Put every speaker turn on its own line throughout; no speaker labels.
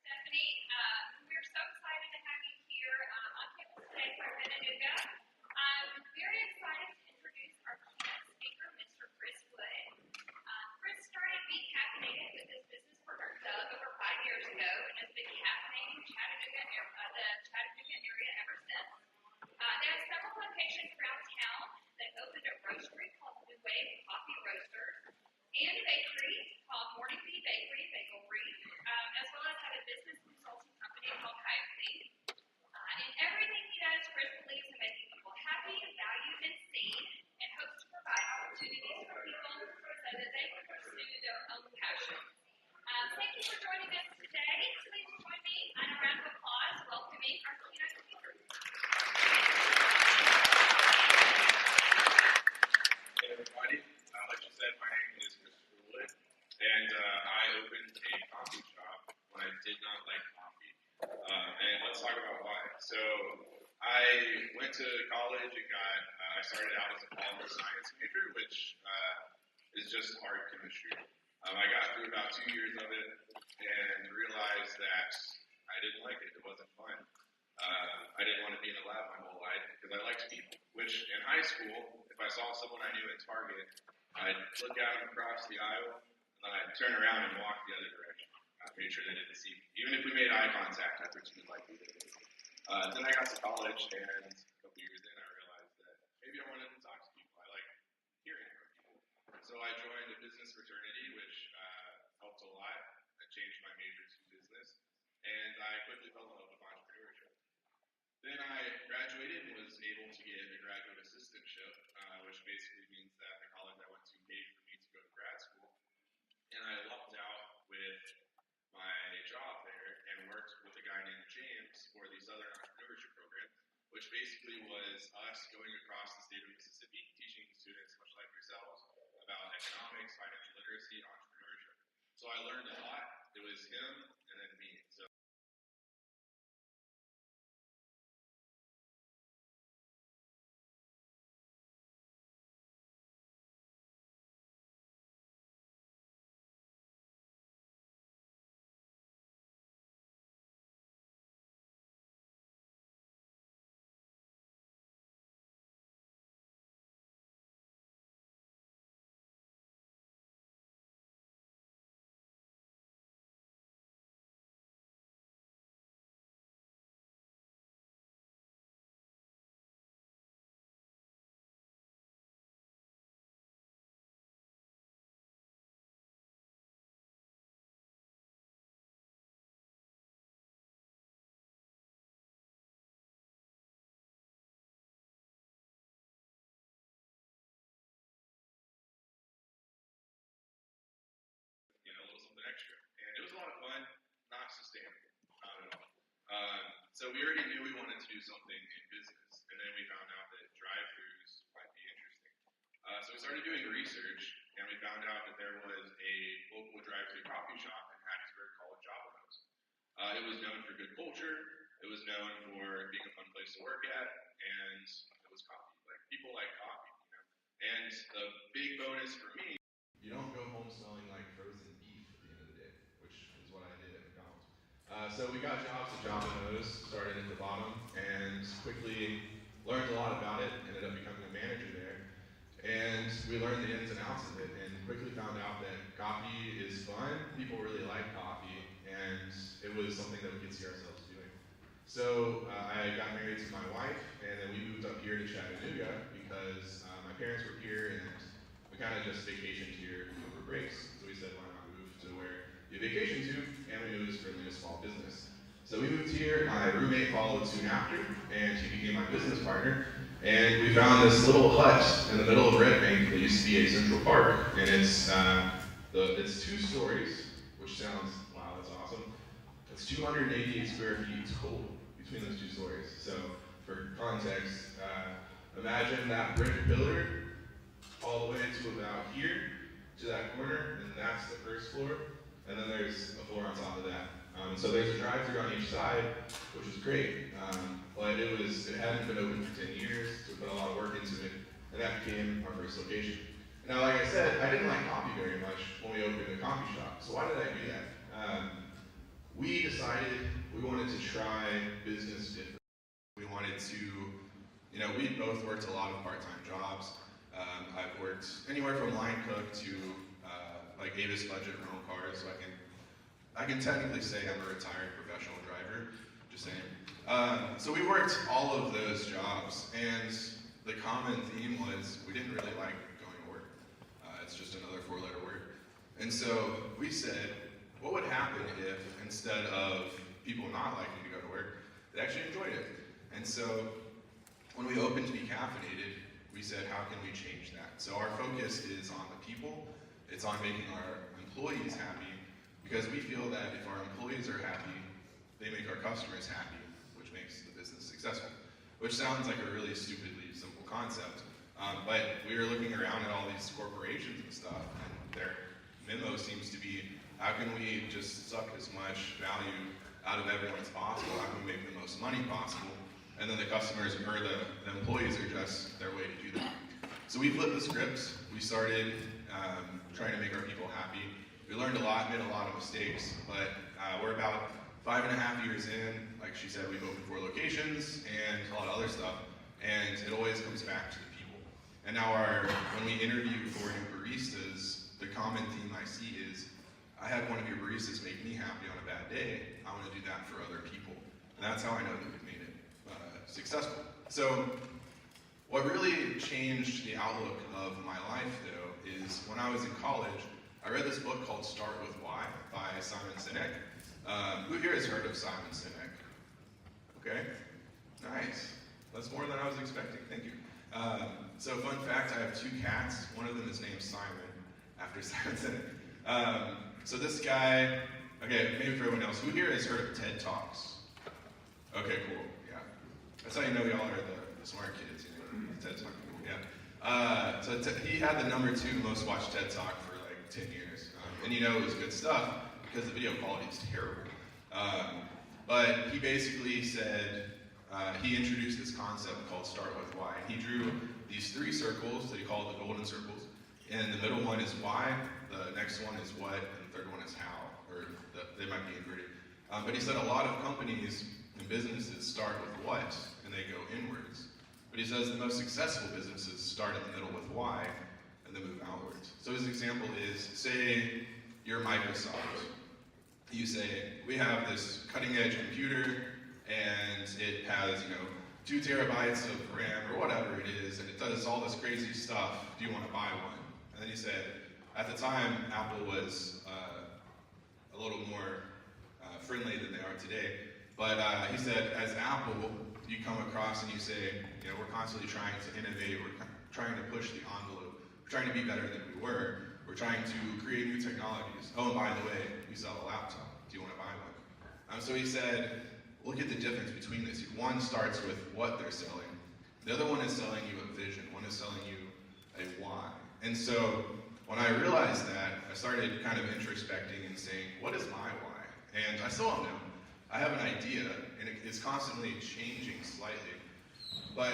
Stephanie. We're so excited to have you here on campus today for Inventanooga. I'm very excited to introduce our keynote speaker, Mr. Chris Wood. Chris started Be Caffeinated with his business partner Doug over 5 years ago and has been caffeinating the Chattanooga area ever since. They have several locations around town. They opened a roastery called New Wave Coffee Roasters and a bakery called Morning Bee Bakery, Bagelry, as well as had a business consulting company called Coyote. In everything he does, Chris believes in making people happy, valued, and seen, and hopes to provide opportunities for people so that they can pursue their own passion. Thank you for joining us today. Please join me in a round of applause welcoming our keynote speaker.
Hey everybody, like you said, my name is Christopher Wood, and I opened a coffee shop when I did not like coffee. And let's talk about why. So I went to college and I started out as a polymer science major, which is just hard chemistry. I got through about 2 years of it and realized that I didn't like it. It wasn't fun. I didn't want to be in a lab my whole life because I liked people, which in high school, if I saw someone I knew in Target, I'd look at them across the aisle, and then I'd turn around and walk the other direction. I made sure they didn't see me. Even if we made eye contact, I pretended like we did. Then I got to college, and a couple years in, I realized that maybe I wanted to talk to people. I like hearing from people. So I joined a business fraternity, which Then I graduated and was able to get a graduate assistantship, which basically means that the college I went to paid for me to go to grad school. And I lucked out with my job there and worked with a guy named James for the Southern Entrepreneurship Program, which basically was us going across the state of Mississippi, teaching students, much like yourselves, about economics, financial literacy, entrepreneurship. So I learned a lot. It was him and then me. So a little something extra. And it was a lot of fun, not sustainable, not at all. So we already knew we wanted to do something in business, and then we found out that drive-throughs might be interesting. So we started doing research, and we found out that there was a local drive-through coffee shop in Hattiesburg called Javanos. It was known for good culture, it was known for being a fun place to work at, and it was coffee. Like, people like coffee, you know. And the big bonus for me, you don't go home smelling like frozen beef at the end of the day, which is what I did at McDonald's. So we got jobs at Domino's, started at the bottom, and quickly learned a lot about it, ended up becoming a manager there. And we learned the ins and outs of it, and quickly found out that coffee is fun, people really like coffee, and it was something that we could see ourselves doing. So I got married to my wife, and then we moved up here to Chattanooga because my parents were here, and we kind of just vacationed here over breaks. So we said, why not move to where you vacation to, and we knew it was really a small business. So we moved here, my roommate followed soon after, and she became my business partner. And we found this little hut in the middle of Red Bank that used to be a Central Park, and it's 2 stories, which sounds, wow, that's awesome. It's 288 square feet total between those 2 stories. So for context, imagine that brick pillar all the way to about here, to that corner, and that's the first floor, and then there's a floor on top of that. So there's a drive-through on each side, which is great, but it hadn't been open for 10 years, so we put a lot of work into it, and that became our first location. Now, like I said, I didn't like coffee very much when we opened a coffee shop, so why did I do that? We decided we wanted to try business differently. We wanted to, we both worked a lot of part-time jobs. I've worked anywhere from line cook to like Avis budget rental cars, so I can technically say I'm a retired professional driver, just saying. So we worked all of those jobs, and the common theme was we didn't really like going to work. It's just another 4-letter word. And so we said, what would happen if instead of people not liking to go to work, they actually enjoyed it? And so when we opened To Be Caffeinated, we said, how can we change that? So our focus is on the people. It's on making our employees happy, because we feel that if our employees are happy, they make our customers happy, which makes the business successful. Which sounds like a really stupidly simple concept, but we were looking around at all these corporations and stuff, and their memo seems to be, how can we just suck as much value out of everyone as possible? How can we make the most money possible? And then the customers, or the employees are just their way to do that. So we flipped the script. We started trying to make our people happy. We learned a lot, made a lot of mistakes, but we're about 5.5 years in. Like she said, we've opened 4 locations and a lot of other stuff, and it always comes back to the people. And now when we interview for new baristas, the common theme I see is, I had one of your baristas make me happy on a bad day, I want to do that for other people. And that's how I know that we've made it successful. So what really changed the outlook of my life, though, is when I was in college, I read this book called Start With Why by Simon Sinek. Who here has heard of Simon Sinek? Okay.
Nice. That's more than I was expecting. Thank you. So fun fact, I have 2 cats. One of them is named Simon, after Simon Sinek. So this guy, okay, maybe for everyone else, who here has heard of TED Talks? Okay, cool, yeah. That's how you know y'all are the smart kids, you know, TED Talk people, yeah. So he had the #2 most watched TED Talk for like 10 years. And you know it was good stuff because the video quality is terrible. But he basically said, he introduced this concept called Start With Why. He drew these 3 circles that he called the golden circles. And the middle one is why, the next one is what, and the third one is how, or they might be inverted. But he said a lot of companies and businesses start with what, and they go inwards. But he says the most successful businesses start in the middle with why, and then move outwards. So his example is, say you're Microsoft. You say, we have this cutting edge computer, and it has, 2 terabytes of RAM or whatever it is, and it does all this crazy stuff. Do you want to buy one? And then he said, at the time, Apple was a little more friendly than they are today. But he said, as Apple, you come across and you say, we're constantly trying to innovate, we're trying to push the envelope, we're trying to be better than we were, we're trying to create new technologies. Oh, and by the way, we sell a laptop. Do you want to buy one? So he said, look at the difference between this. One starts with what they're selling. The other one is selling you a vision. One is selling you a why. And so when I realized that, I started kind of introspecting and saying, what is my why? And I still don't know. I have an idea, and it's constantly changing slightly. But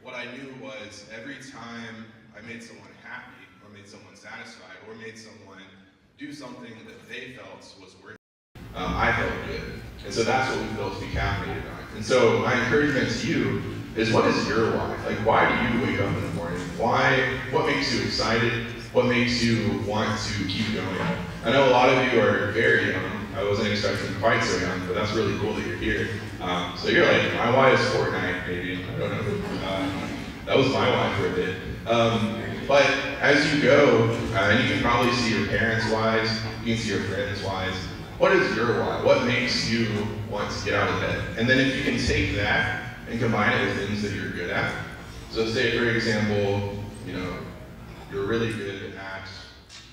what I knew was every time I made someone happy, or made someone satisfied, or made someone do something that they felt was worth it, I felt good. And so that's what we built to be caffeinated on. And so my encouragement to you is, what is your why? Like, why do you wake up in the morning? What makes you excited? What makes you want to keep going? I know a lot of you are very young. I wasn't expecting quite so young, but that's really cool that you're here. So you're like, my why is Fortnite, maybe. I don't know. That was my why for a bit. But as you go, and you can probably see your parents' whys, you can see your friends' whys. What is your why? What makes you want to get out of bed? And then if you can take that and combine it with things that you're good at. So say, for example, you're really good at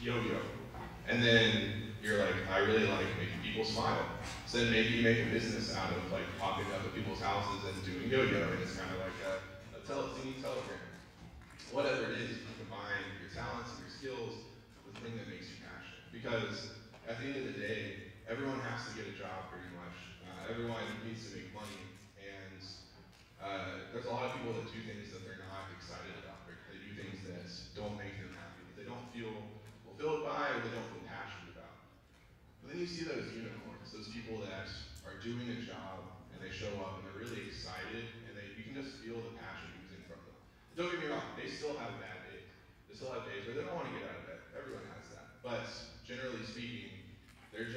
yo-yo. And then you're like, I really like making people smile. So then maybe you make a business out of like popping up at people's houses and doing yo-yo. And it's kind of like a teeny telegram. Whatever it is, you combine your talents and your skills with the thing that makes you passionate. Because at the end of the day, everyone has to get a job pretty much. Everyone needs to make money. And there's a lot of people that do things that they're not excited about. They do things that don't make them happy, that they don't feel fulfilled by, or they don't feel passionate about. But then you see those unicorns, those people that are doing a job, and they show up, and they're really excited, and you can just feel the passion oozing from them. Don't get me wrong, they still have bad days. They still have days where they don't want to get out of bed. Everyone has that. But generally speaking, they're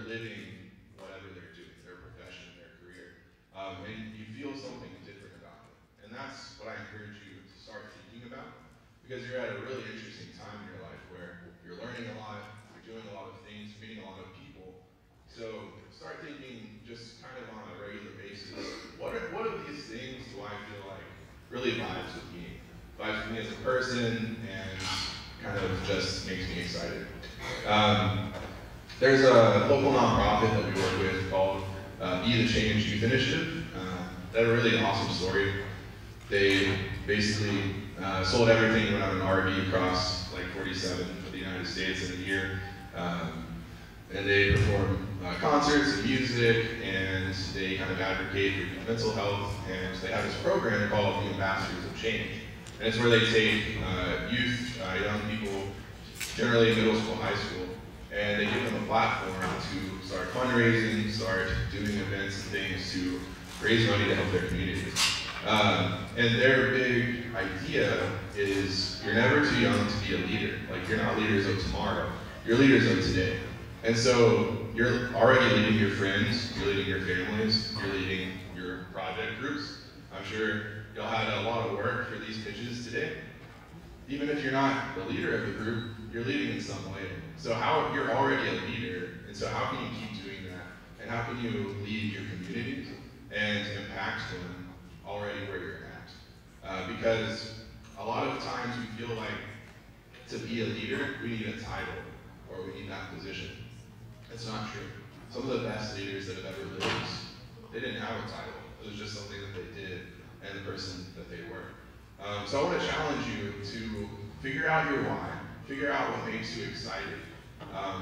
living whatever they're doing, their profession, their career. And you feel something different about them. And that's what I encourage you to start thinking about, because you're at a really interesting time in your life where you're learning a lot, you're doing a lot of things, meeting a lot of people. So start thinking just kind of on a regular basis, what of these things do I feel like really vibes with me? Vibes with me as a person and kind of just makes me excited. There's a local nonprofit that we work with called Be the Change Youth Initiative. They have a really awesome story. They basically sold everything, went on an RV across like 47 of the United States in a year. And they perform concerts and music, and they kind of advocate for youth mental health. And they have this program called the Ambassadors of Change. And it's where they take youth, young people, generally middle school, high school, and they give them a platform to start fundraising, start doing events and things to raise money to help their communities. And their big idea is you're never too young to be a leader. Like, you're not leaders of tomorrow, you're leaders of today. And so you're already leading your friends, you're leading your families, you're leading your project groups. I'm sure y'all had a lot of work for these pitches today. Even if you're not the leader of the group, you're leading in some way. So you're already a leader, and so how can you keep doing that? And how can you lead your communities and impact them already where you're at. Because a lot of times we feel like to be a leader, we need a title or we need that position. It's not true. Some of the best leaders that have ever lived, they didn't have a title. It was just something that they did and the person that they were. So I want to challenge you to figure out your why, figure out what makes you excited,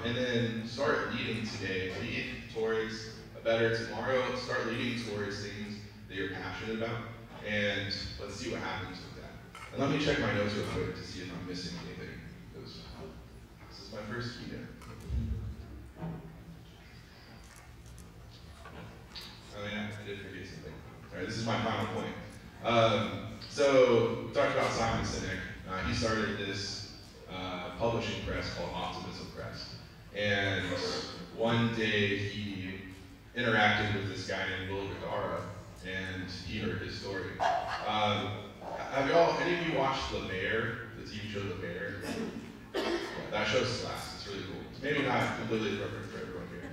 and then start leading today. Lead towards a better tomorrow. Start leading towards things that you're passionate about, and let's see what happens with that. And let me check my notes real quick to see if I'm missing anything. This is my first keynote. Oh yeah, I did forget something. All right, this is my final point. So we talked about Simon Sinek. He started this publishing press called Optimism Press. And one day he interacted with this guy named Will Guidara, and he heard his story. Have any of you watched The Bear, the TV show The Bear? Yeah, that show slaps. It's really cool. It's maybe not completely appropriate for everyone here,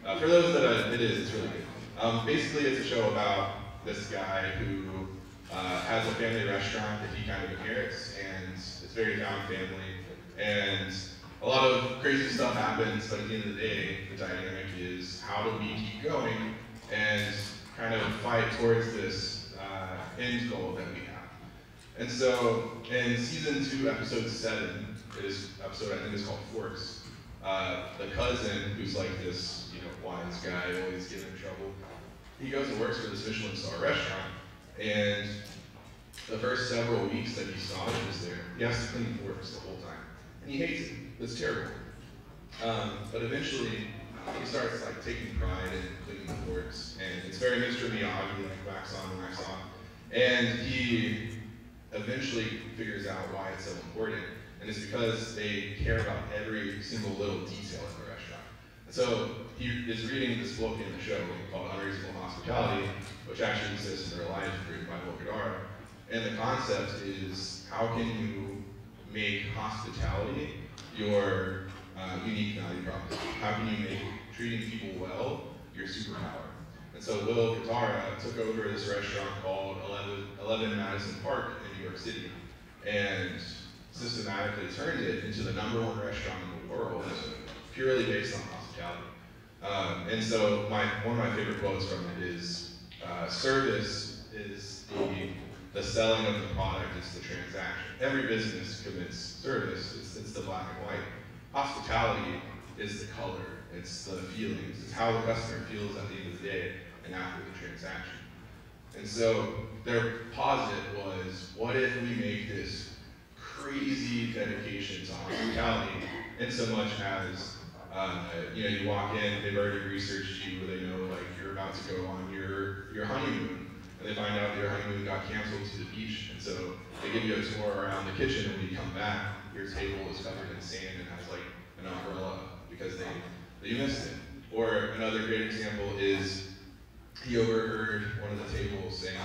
but for those that it is, it's really good. Basically, it's a show about this guy who has a family restaurant that he kind of inherits, and it's very down family, and a lot of crazy stuff happens, but at the end of the day, the dynamic is how do we keep going and kind of fight towards this end goal that we have. And so, in season 2, episode 7, this episode I think is called Forks, the cousin, who's like this, wise guy, always getting in trouble, he goes and works for this Michelin star restaurant, and the first several weeks that he saw it was there, he has to clean forks the whole time. And he hates it. It's terrible. But eventually, he starts taking pride in cleaning the forks, and it's very Mr. Miyagi, wax on, wax off. And he eventually figures out why it's so important, and it's because they care about every single little detail in the restaurant. And so he is reading this book in the show called Unreasonable Hospitality, which actually exists in real life, written by Will Guidara. And the concept is, how can you make hospitality your unique value proposition? How can you make treating people well your superpower? And so Will Guidara took over this restaurant called 11 Madison Park in New York City, and systematically turned it into the #1 restaurant in the world, purely based on hospitality. And so one of my favorite quotes from it is, service is the selling of the product, it's the transaction. Every business commits service, it's the black and white. Hospitality is the color, it's the feelings, it's how the customer feels at the end of the day and after the transaction. And so their posit was, what if we make this crazy dedication to hospitality, in so much as you walk in, they've already researched you, they know you're about to go on your honeymoon, and they find out your honeymoon got canceled to the beach, and so they give you a tour around the kitchen, and when you come back, your table is covered in sand and has an umbrella because they missed it. Or another great example is, he overheard one of the tables saying,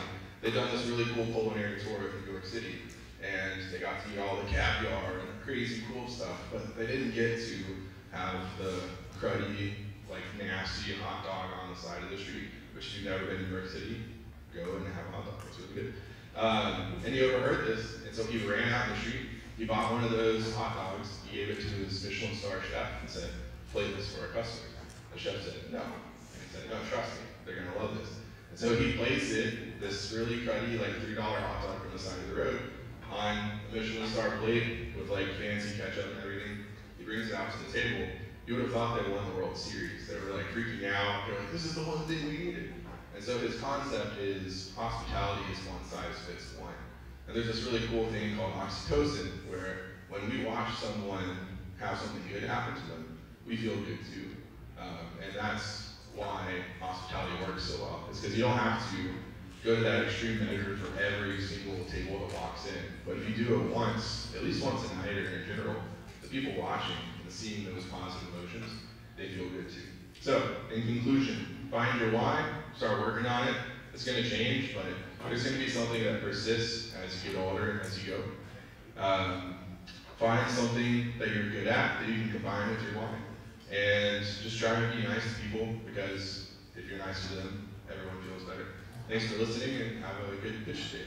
they'd done this really cool culinary tour of New York City, and they got to eat all the caviar and crazy cool stuff, but they didn't get to have the cruddy, nasty hot dog on the side of the street, which if you've never been to New York City, go and have a hot dog, it's really good. And he overheard this, and so he ran out in the street, he bought one of those hot dogs, he gave it to his Michelin star chef and said, plate this for our customers. The chef said, no. And he said, no, trust me, they're gonna love this. And so he placed it, this really cruddy, $3 hot dog from the side of the road, on a Michelin star plate with fancy ketchup and everything. He brings it out to the table. You would have thought they won the World Series. They were freaking out. They're like, this is the one thing we needed. And so his concept is, hospitality is one size fits one. And there's this really cool thing called oxytocin, where when we watch someone have something good happen to them, we feel good too. And that's why hospitality works so well. It's because you don't have to go to that extreme measure for every single table that walks in. But if you do it once, at least once a night or in general, the people watching and seeing those positive emotions, they feel good too. So, in conclusion, find your why, start working on it. It's going to change, but there's going to be something that persists as you get older and as you go. Find something that you're good at that you can combine with your why. And just try to be nice to people, because if you're nice to them, everyone feels better. Thanks for listening, and have a good fish day.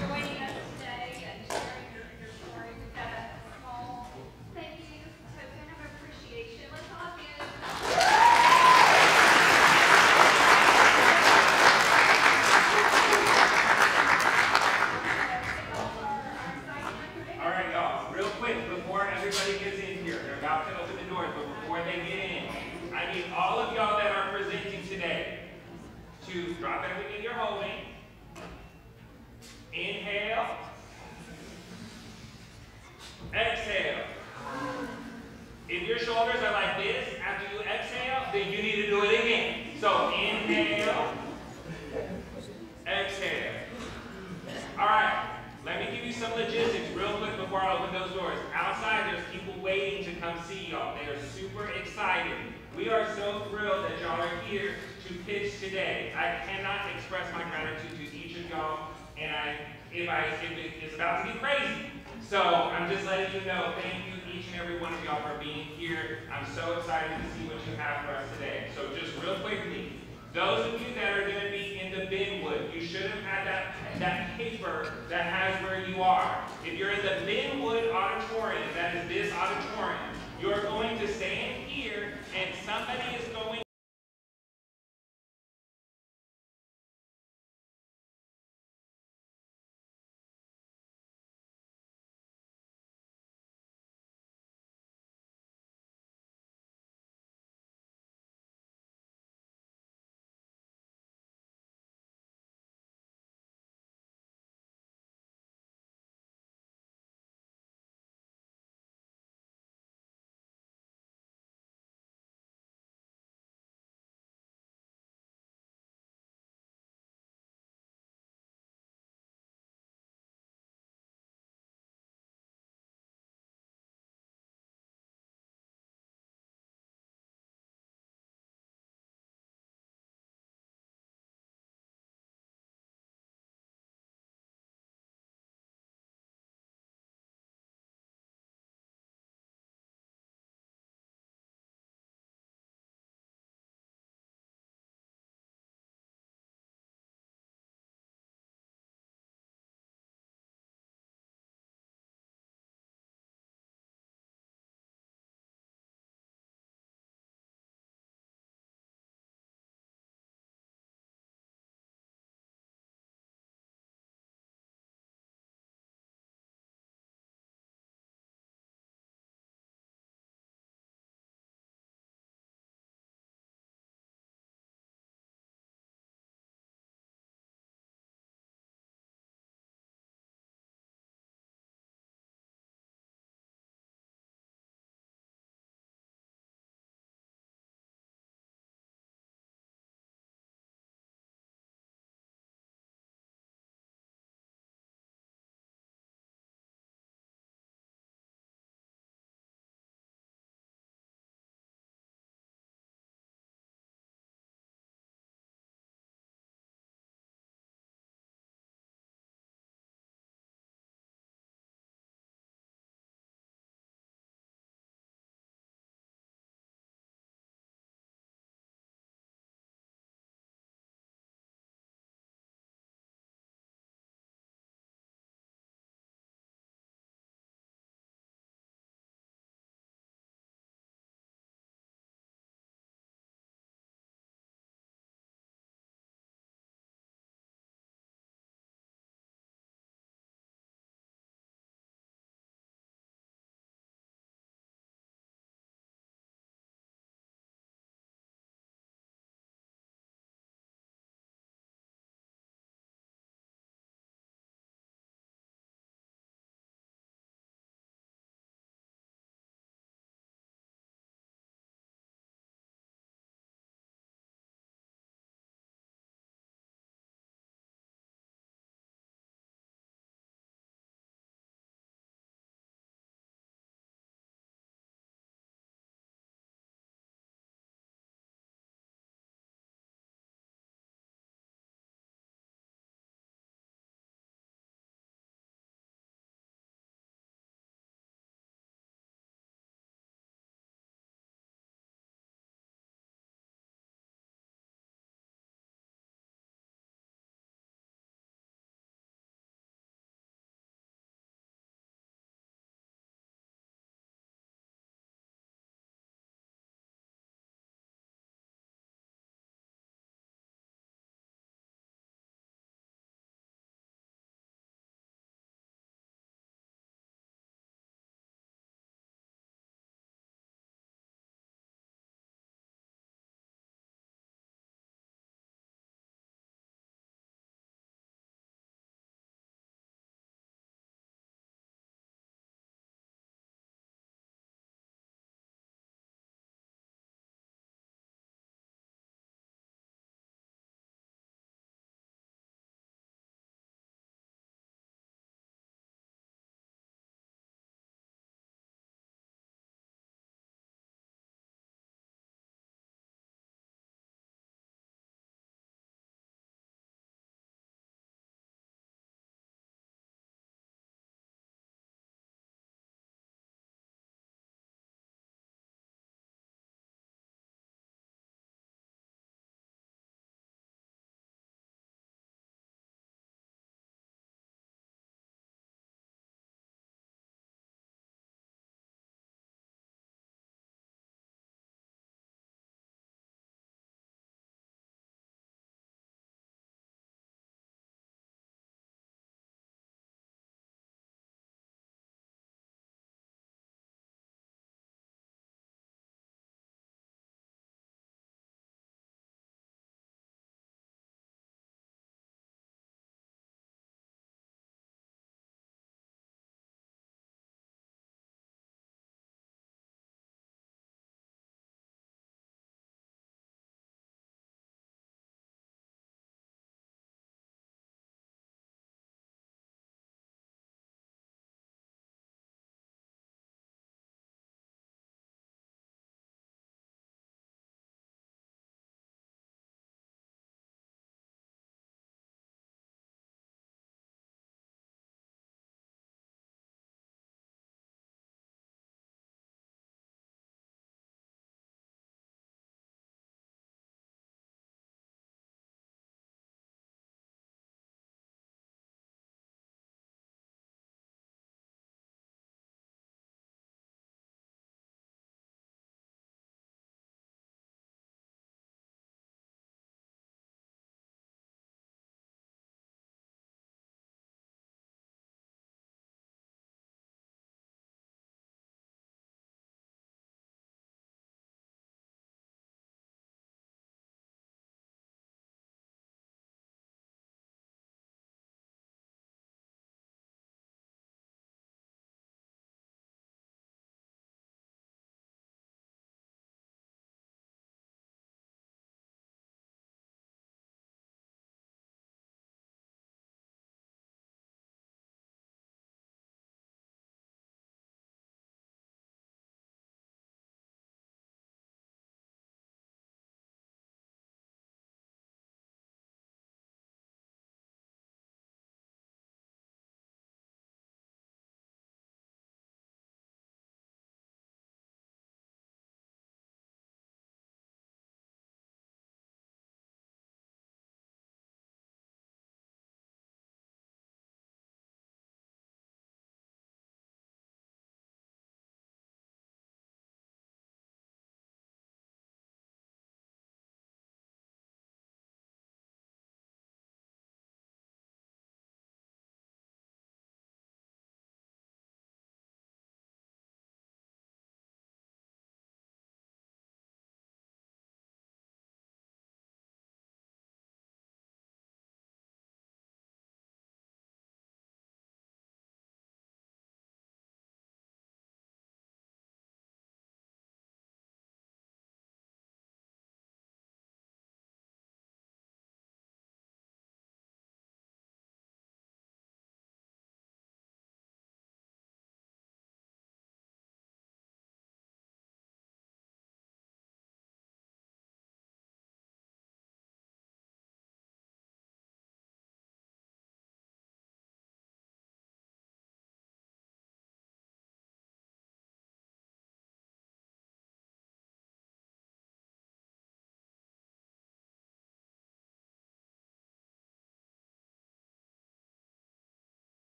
Joining us today and sharing your story. We've got a small thank you token of appreciation. Let's all give.
All right, y'all, real quick, before everybody gets in here, they're about to open the doors, but before they get in, I need all of y'all that are presenting today to drop everything you're holding. Inhale. Exhale. If your shoulders are like this after you exhale, then you need to do it again. So inhale. Exhale. All right. Let me give you some logistics real quick before I open those doors. Outside, there's people waiting to come see y'all. They are super excited. We are so thrilled that y'all are here to pitch today. I cannot express my gratitude to each of y'all, and it's about to be crazy. So I'm just letting you know, thank you each and every one of y'all for being here. I'm so excited to see what you have for us today. So just real quickly, those of you that are going to be in the Benwood, you should have had that paper that has where you are. If you're in the Benwood Auditorium, that is this auditorium, you're going to stand here and somebody is going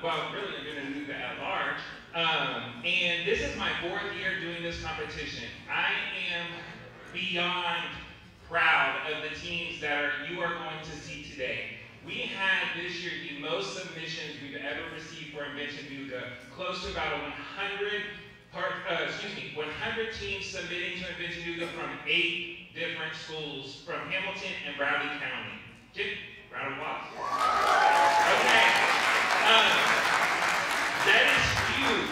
well, really Inventanooga at large. And this is my 4th year doing this competition. I am beyond proud of the teams that you are going to see today. We had this year the most submissions we've ever received for Inventanooga, close to about 100 teams submitting to Inventanooga from 8 different schools from Hamilton and Bradley County. Round of applause. Okay. That is huge.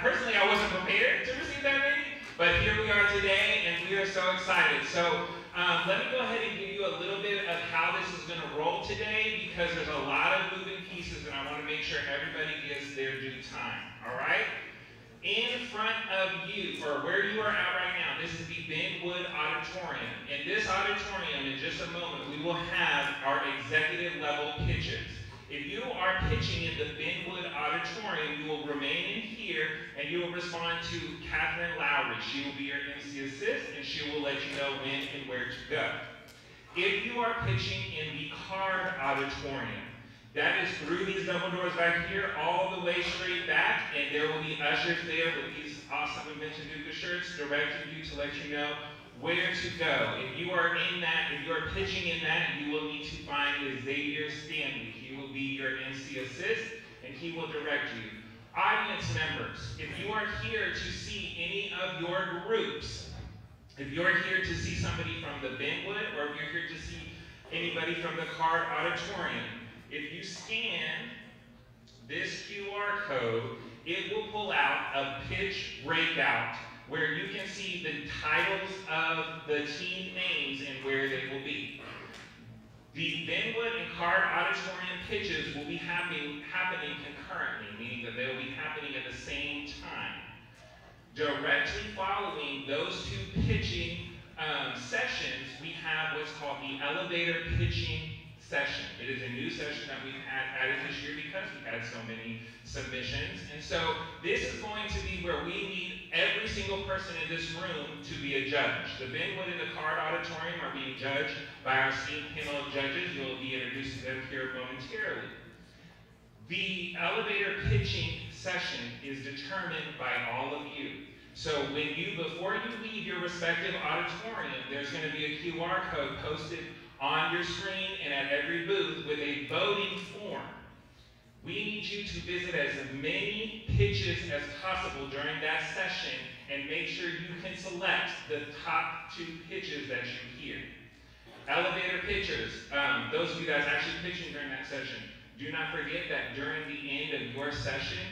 Personally, I wasn't prepared to receive that many, but here we are today, and we are so excited. So let me go ahead and give you a little bit of how this is going to roll today, because there's a lot of moving pieces, and I want to make sure everybody gets their due time. All right? In front of you, or where you are at right now, this is the Benwood Auditorium. In this auditorium, in just a moment, we will have our executive level pitches. If you are pitching in the Benwood Auditorium, you will remain in here and you will respond to Catherine Lowry. She will be your MC assist, and she will let you know when and where to go. If you are pitching in the Card Auditorium, that is through these double doors back here, all the way straight back, and there will be ushers there with these awesome Inventanooga shirts directing you to let you know where to go. If you are in that, if you are pitching in that, you will need to find Xavier Stanley. He will be your MC assist, and he will direct you. Audience members, if you are here to see any of your groups, if you're here to see somebody from the Benwood, or if you're here to see anybody from the Card Auditorium, if you scan this QR code, it will pull out a pitch breakout where you can see the titles of the team names and where they will be. The Benwood and Card Auditorium pitches will be happening concurrently, meaning that they will be happening at the same time. Directly following those 2 pitching sessions, we have what's called the elevator pitching session. It is a new session that we've added this year because we had so many submissions. And so this is going to be where we need every single person in this room to be a judge. The Benwood and the Card Auditorium are being judged by our esteemed panel of judges. You'll be introducing them here momentarily. The elevator pitching session is determined by all of you. So before you leave your respective auditorium, there's going to be a QR code posted on your screen and at every booth with a voting form. We need you to visit as many pitches as possible during that session and make sure you can select the top 2 pitches that you hear. Elevator pitchers, those of you guys actually pitching during that session, do not forget that during the end of your session,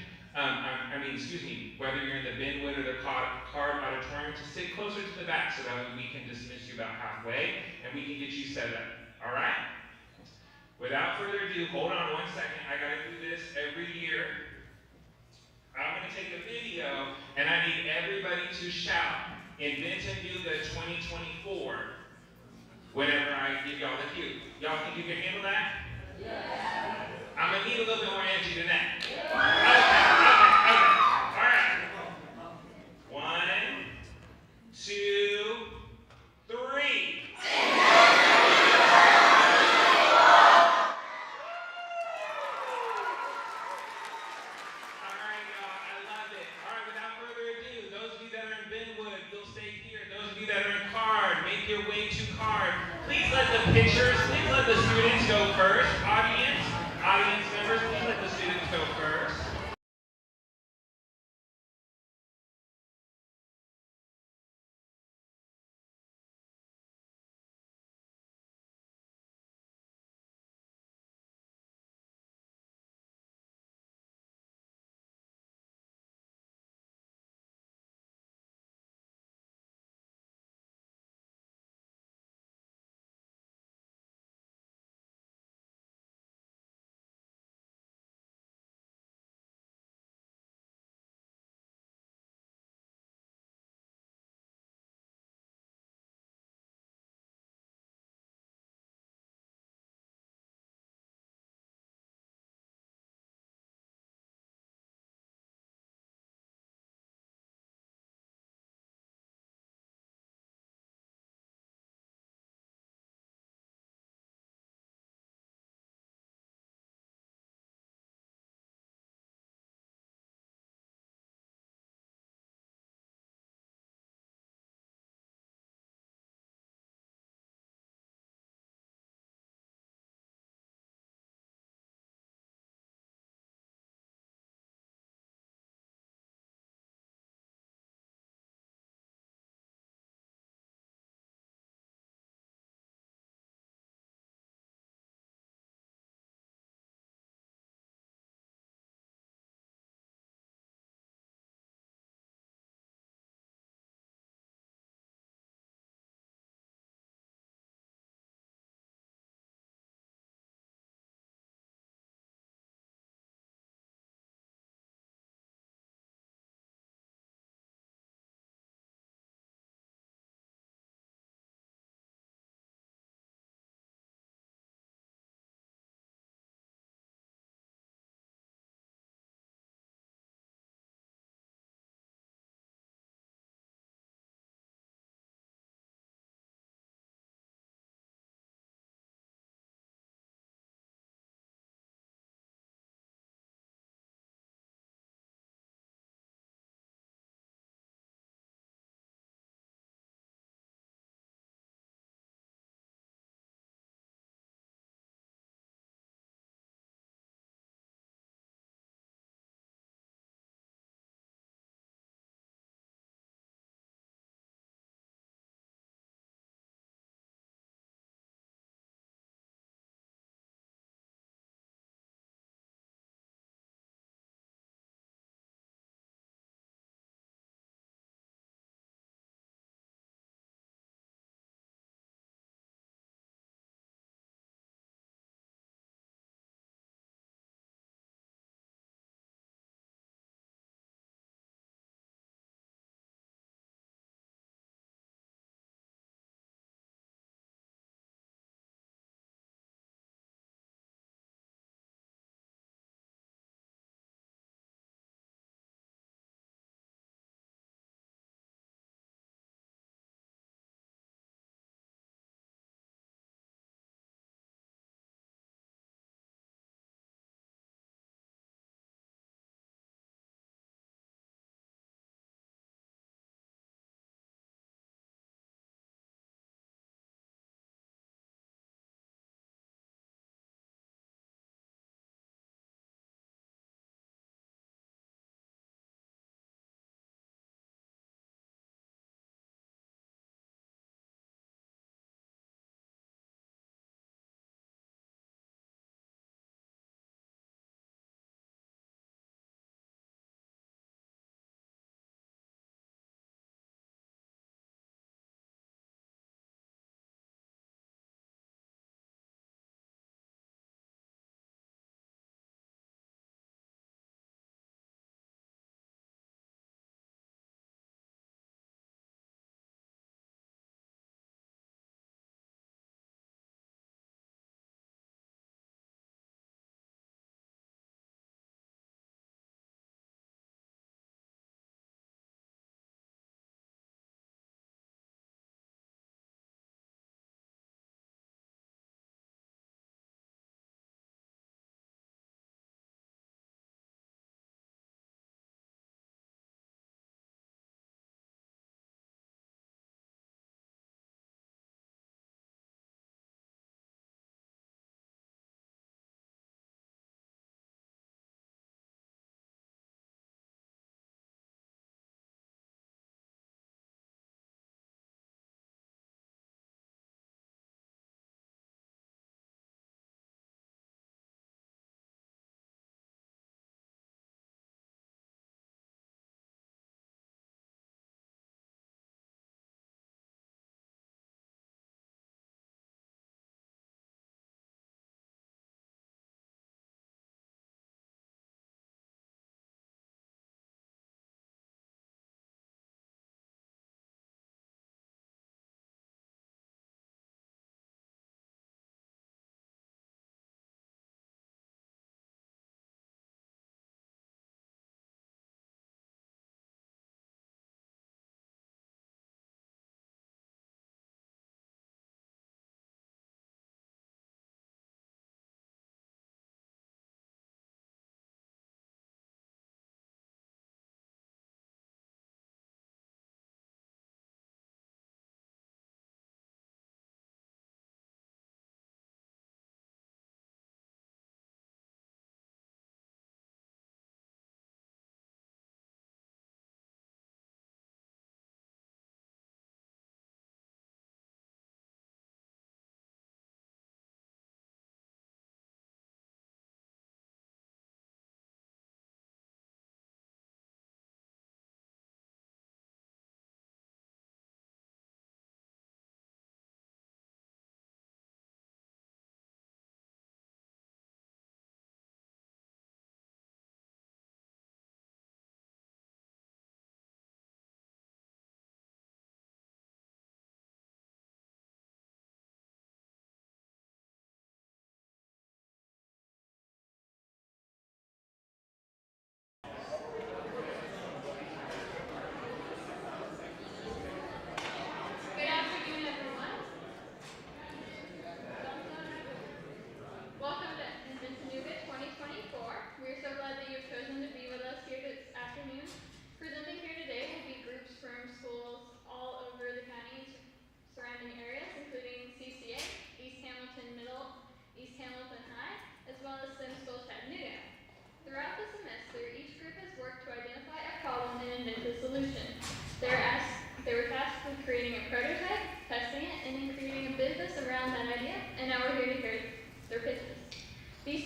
whether you're in the Benwood or the Card Auditorium, to sit closer to the back so that we can dismiss you about halfway and we can get you set up. All right? Without further ado, hold on one second. I gotta do this every year. I'm gonna take a video and I need everybody to shout Inventanooga 2024 whenever I give y'all the cue. Y'all think you can handle that? Yeah. I'm gonna need a little bit more energy than that. Okay. All right. 1, 2, 3. Your way to Card. Please let the pitchers, please let the students go first. Audience members, please let the students go first.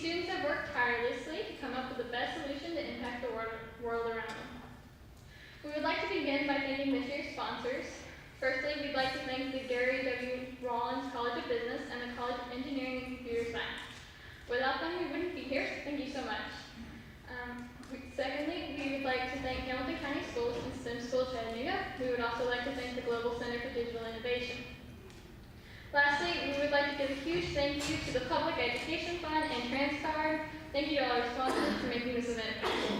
students have worked tirelessly to come up with the best solution to impact the world around them. We would like to begin by thanking this year's sponsors. Firstly, we'd like to thank the Gary W. Rollins College of Business and the College of Engineering and Computer Science. Without them, we wouldn't be here. Thank you so much. Secondly, we would like to thank Hamilton County Schools and STEM School Chattanooga. We would also like to thank the Global Center for Digital Innovation. Lastly, we would like to give a huge thank you to the Public Education Fund and TransCard. Thank you to all our sponsors for making this event possible.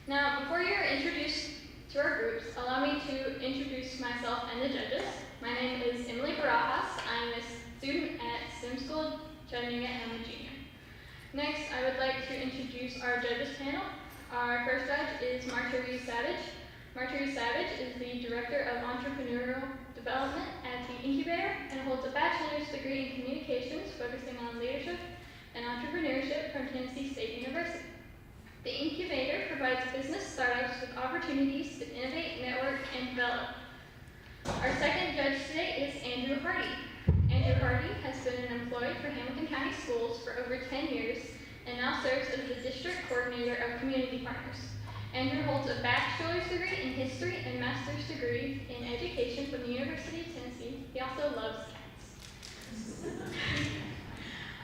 Now, before you're introduced to our groups, allow me to introduce myself and the judges. My name is Emily Barajas. I'm a student at STEM School Chattanooga and I'm a junior. Next, I would like to introduce our judges panel. Our first judge is Marjorie Savage. Marjorie Savage is the Director of Entrepreneurial Development at the Incubator and holds a bachelor's degree in communications focusing on leadership and entrepreneurship from Tennessee State University. The Incubator provides business startups with opportunities to innovate, network, and develop. Our second judge today is Andrew Hardy. Andrew Hardy has been an employee for Hamilton County Schools for over 10 years and now serves as the District Coordinator of Community Partners. Andrew holds a bachelor's degree in history and master's degree in education from the University of Tennessee. He also loves cats.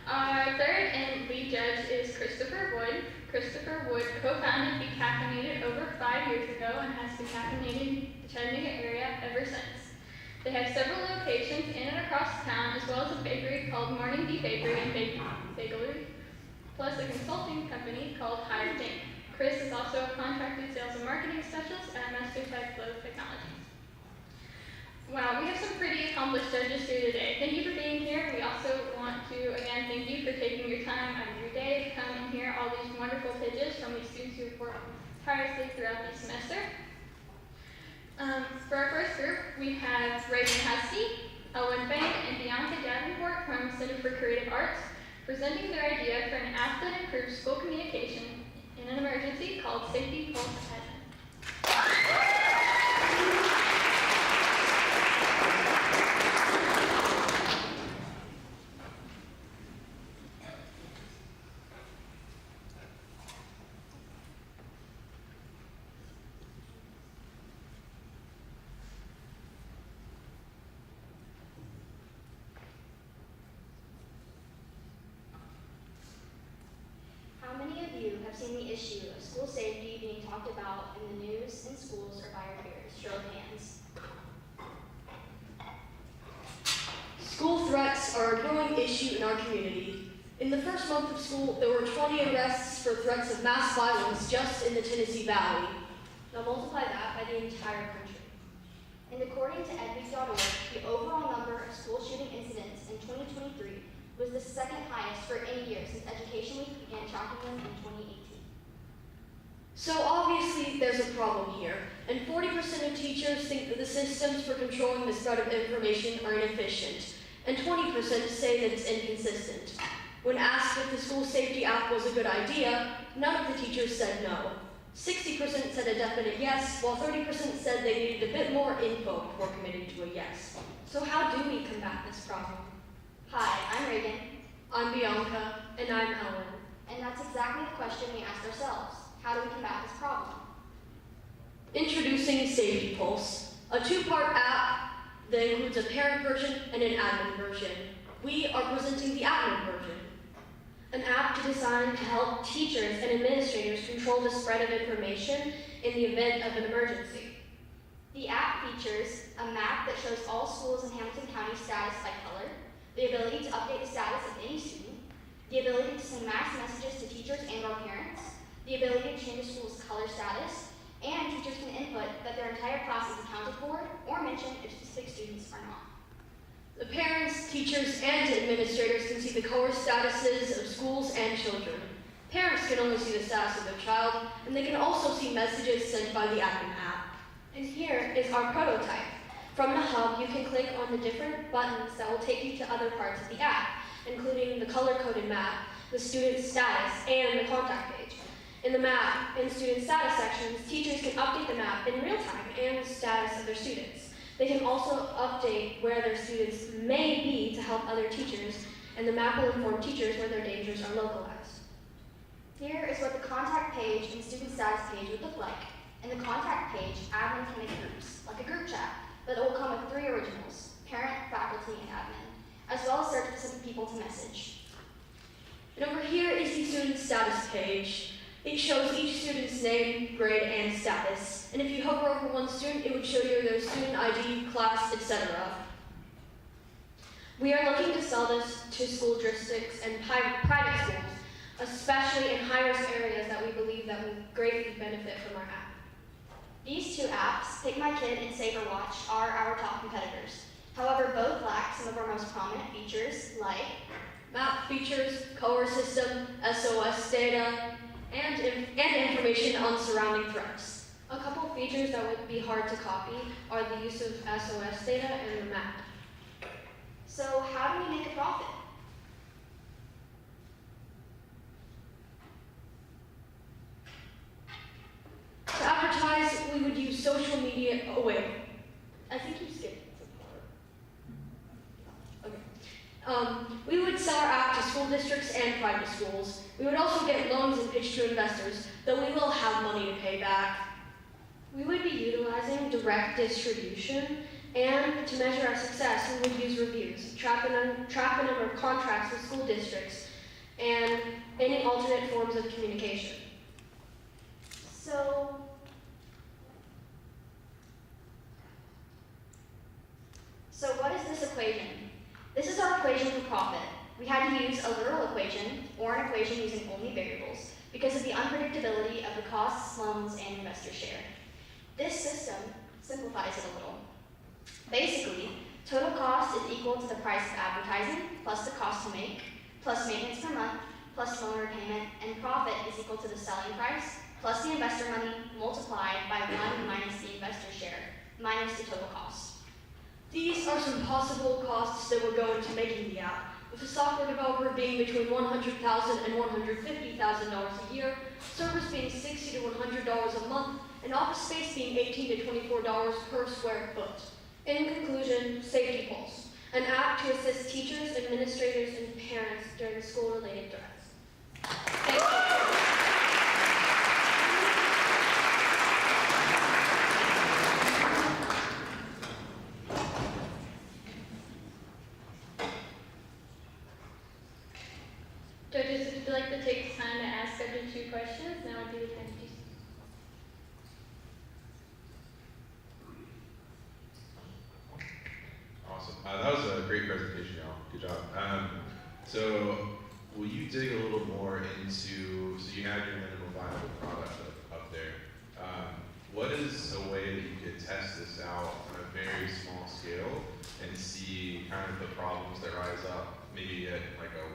Our third and lead judge is Christopher Wood. Christopher Wood co-founded Be Caffeinated over 5 years ago and has been caffeinating the Chattanooga area ever since. They have several locations in and across town, as well as a bakery called Morning Bee Bakery and Bakery, plus a consulting company called Higher Think. Chris is also a contracted sales and marketing specialist at Master Tech Flow Technologies. Wow, we have some pretty accomplished judges here today. Thank you for being here. We also want to, again, thank you for taking your time out of your day to come and hear all these wonderful pitches from these students who have worked tirelessly throughout the semester. For our first group, we have Reagan Husky, Owen Fang, and Bianca Davenport from Center for Creative Arts, presenting their idea for an app that improves school communication in an emergency called Safety Pulse Admin.
How many of you have seen the issue of school safety being talked about in the news, in schools, or by your peers? Show of hands.
School threats are a growing issue in our community. In the first month of school, there were 20 arrests for threats of mass violence just in the Tennessee Valley.
Now multiply that by the entire country. And according to edweek.org, the overall number of school shooting incidents in 2023 was the second highest for any year since Education Week began tracking them in 2018.
So obviously there's a problem here, and 40% of teachers think that the systems for controlling the spread of information are inefficient, and 20% say that it's inconsistent. When asked if the school safety app was a good idea, none of the teachers said no. 60% said a definite yes, while 30% said they needed a bit more info before committing to a yes.
So how do we combat this problem? Hi, I'm Reagan.
I'm Bianca. And I'm Ellen.
And that's exactly the question we asked ourselves. How do we combat this problem?
Introducing Safety Pulse, a two-part app that includes a parent version and an admin version. We are presenting the admin version.
An app designed to help teachers and administrators control the spread of information in the event of an emergency. The app features a map that shows all schools in Hamilton County status by color, the ability to update the status of any student, the ability to send mass messages to teachers and/or parents, the ability to change a school's color status, and teachers can input that their entire class is accounted for or mention if specific students are not.
The parents, teachers, and administrators can see the color statuses of schools and children. Parents can only see the status of their child, and they can also see messages sent by the admin app.
And here is our prototype. From the hub, you can click on the different buttons that will take you to other parts of the app, including the color-coded map, the student status, and the contact page. In the map and student status sections, teachers can update the map in real time and the status of their students. They can also update where their students may be to help other teachers, and the map will inform teachers where their dangers are localized. Here is what the contact page and student status page would look like. In the contact page, admin can make groups, like a group chat, but it will come with 3 originals: parent, faculty, and admin, as well as search specific people to message.
And over here is the student status page. It shows each student's name, grade, and status. And if you hover over one student, it would show you their student ID, class, etc. We are looking to sell this to school districts and private schools, especially in high-risk areas that we believe that will greatly benefit from our app.
These 2 apps, Pick My Kid and Save or Watch, are our top competitors. However, both lack some of our most prominent features like
Map features, color system, SOS data, and information on surrounding threats. A couple features that would be hard to copy are the use of SOS data and the map.
So how do we make a profit?
To advertise, we would use social media. Oh wait, I think you skipped some part. Okay. We would sell our app to school districts and private schools. We would also get loans and pitch to investors, though we will have money to pay back. We would be utilizing direct distribution, and to measure our success, we would use reviews, track the number of contracts with school districts, and any alternate forms of communication.
So what is this equation? This is our equation for profit. We had to use a literal equation, or an equation using only variables, because of the unpredictability of the costs, loans, and investor share. This system simplifies it a little. Basically, total cost is equal to the price of advertising, plus the cost to make, plus maintenance per month, plus loan repayment, and profit is equal to the selling price, plus the investor money, multiplied by 1 minus the investor share, minus the total cost.
These are some possible costs that would go into making the app, with a software developer being between $100,000 and $150,000 a year, servers being $60 to $100 a month, and office space being $18 to $24 per square foot. In conclusion, Safety Pulse, an app to assist teachers, administrators, and parents during school-related threats. Thank you.
Judges, if you'd like to take the time to ask up to 2 questions, now would be the time to do so.
Awesome. That was a great presentation, y'all. Good job. So, will you dig a little more into, so you had your minimum viable product up there. What is a way that you could test this out on a very small scale and see kind of the problems that rise up, maybe at like a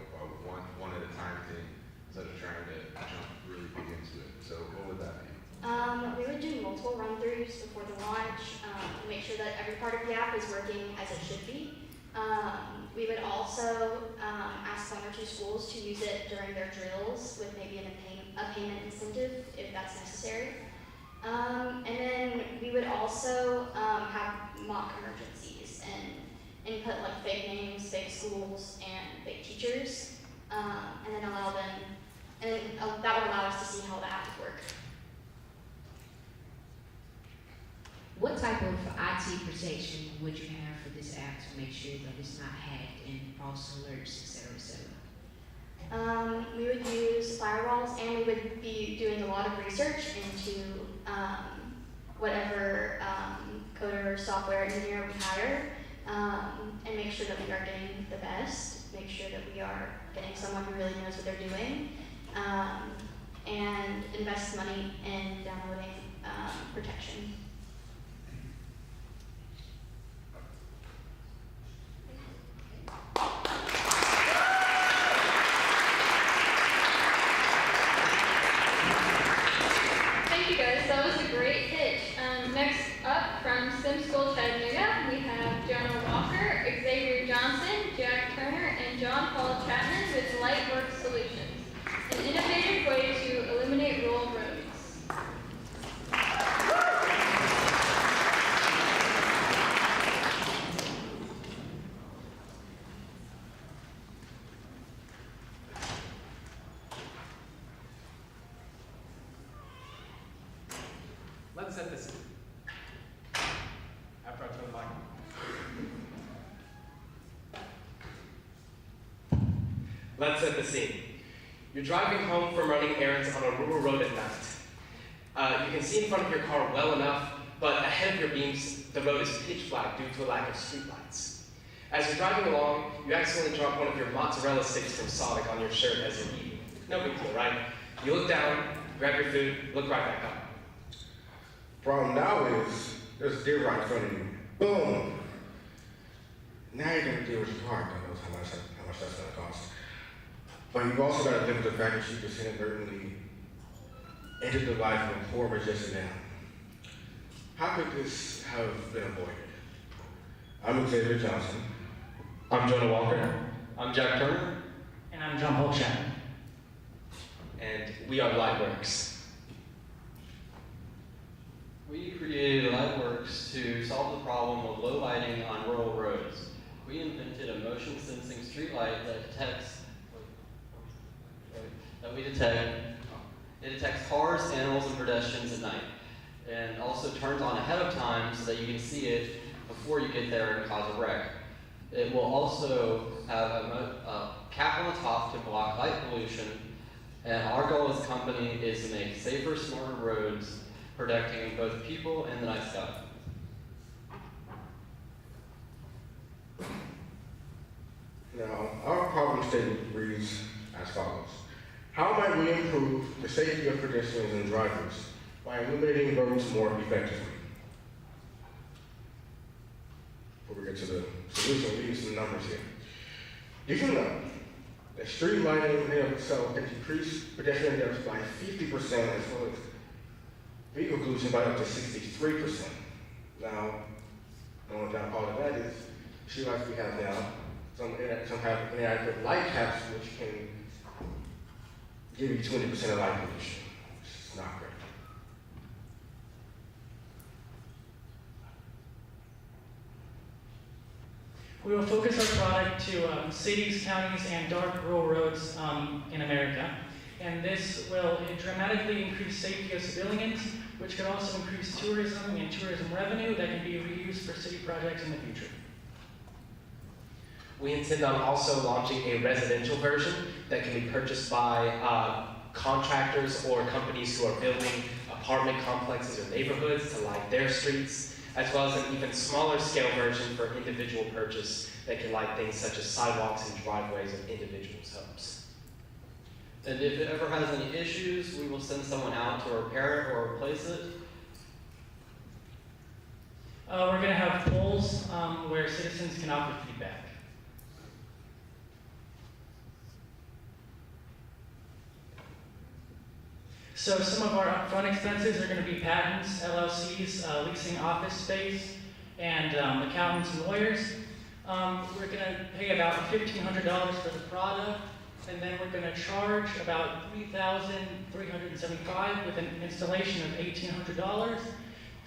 one at a time thing, instead of trying to jump really big into it? So what would that be?
We would do multiple run-throughs before the launch, to make sure that every part of the app is working as it should be. We would also ask 1 or 2 schools to use it during their drills with maybe a payment incentive if that's necessary. And then we would also have mock emergencies and input like fake names, fake schools, and fake teachers, and then allow them, and that would allow us to see how the app would work.
What type of IT protection would you have for this app to make sure that it's not hacked and false alerts, et cetera, et cetera?
We would use firewalls, and we would be doing a lot of research into whatever coder or software engineer we hire, and make sure that we are getting the best, make sure that we are getting someone who really knows what they're doing, and invest money in downloading protection.
Thank you guys, that was a great pitch. Next up from Sim School Chattanooga, we have Jonah Walker, Xavier Johnson, Jack Turner, and John Paul Chapman with Lightworks Solutions, an innovative way to eliminate rural roads.
Let's set the scene. After I turn the mic on. Let's set the scene. You're driving home from running errands on a rural road at night. You can see in front of your car well enough, but ahead of your beams, the road is pitch black due to a lack of streetlights. As you're driving along, you accidentally drop one of your mozzarella sticks from Sonic on your shirt as you're eating. No big deal, right? You look down, grab your food, look right back up.
Problem now is, there's a deer right in front of you. Boom! Now you're gonna deal with your car. God knows how much that's gonna cost. But you've also got to live with the fact that you just inadvertently entered the life of a poor magician now. How could this have been avoided? I'm Xavier Johnson.
I'm Jonah Walker. I'm Jack Turner.
And I'm John Holchat.
And we are Lightworks.
We created Lightworks to solve the problem of low lighting on rural roads. We invented a motion sensing streetlight that detects cars, animals, and pedestrians at night, and also turns on ahead of time so that you can see it before you get there and cause a wreck. It will also have a cap on the top to block light pollution, and our goal as a company is to make safer, smarter roads, protecting both people and the night sky.
Now, our problem statement reads as follows. How might we improve the safety of pedestrians and drivers by illuminating roads more effectively? Before we get to the solution, we use some numbers here. Did you know that street lighting in and of itself can decrease pedestrian deaths by 50% as well as vehicle pollution by up to 63%? Now, the only downfall of that is street lights we have now, some have inadequate light caps which can give you 20% of light pollution, which is not great.
We will focus our product to cities, counties, and dark rural roads in America. And this will dramatically increase safety of civilians, which could also increase tourism and tourism revenue that can be reused for city projects in the future.
We intend on also launching a residential version that can be purchased by contractors or companies who are building apartment complexes or neighborhoods to light their streets, as well as an even smaller scale version for individual purchase that can light things such as sidewalks and driveways of individuals' homes.
And if it ever has any issues, we will send someone out to repair it or replace it.
We're going to have polls where citizens can offer feedback. So some of our upfront expenses are going to be patents, LLCs, leasing office space, and accountants and lawyers. We're going to pay about $1,500 for the product, and then we're going to charge about $3,375 with an installation of $1,800,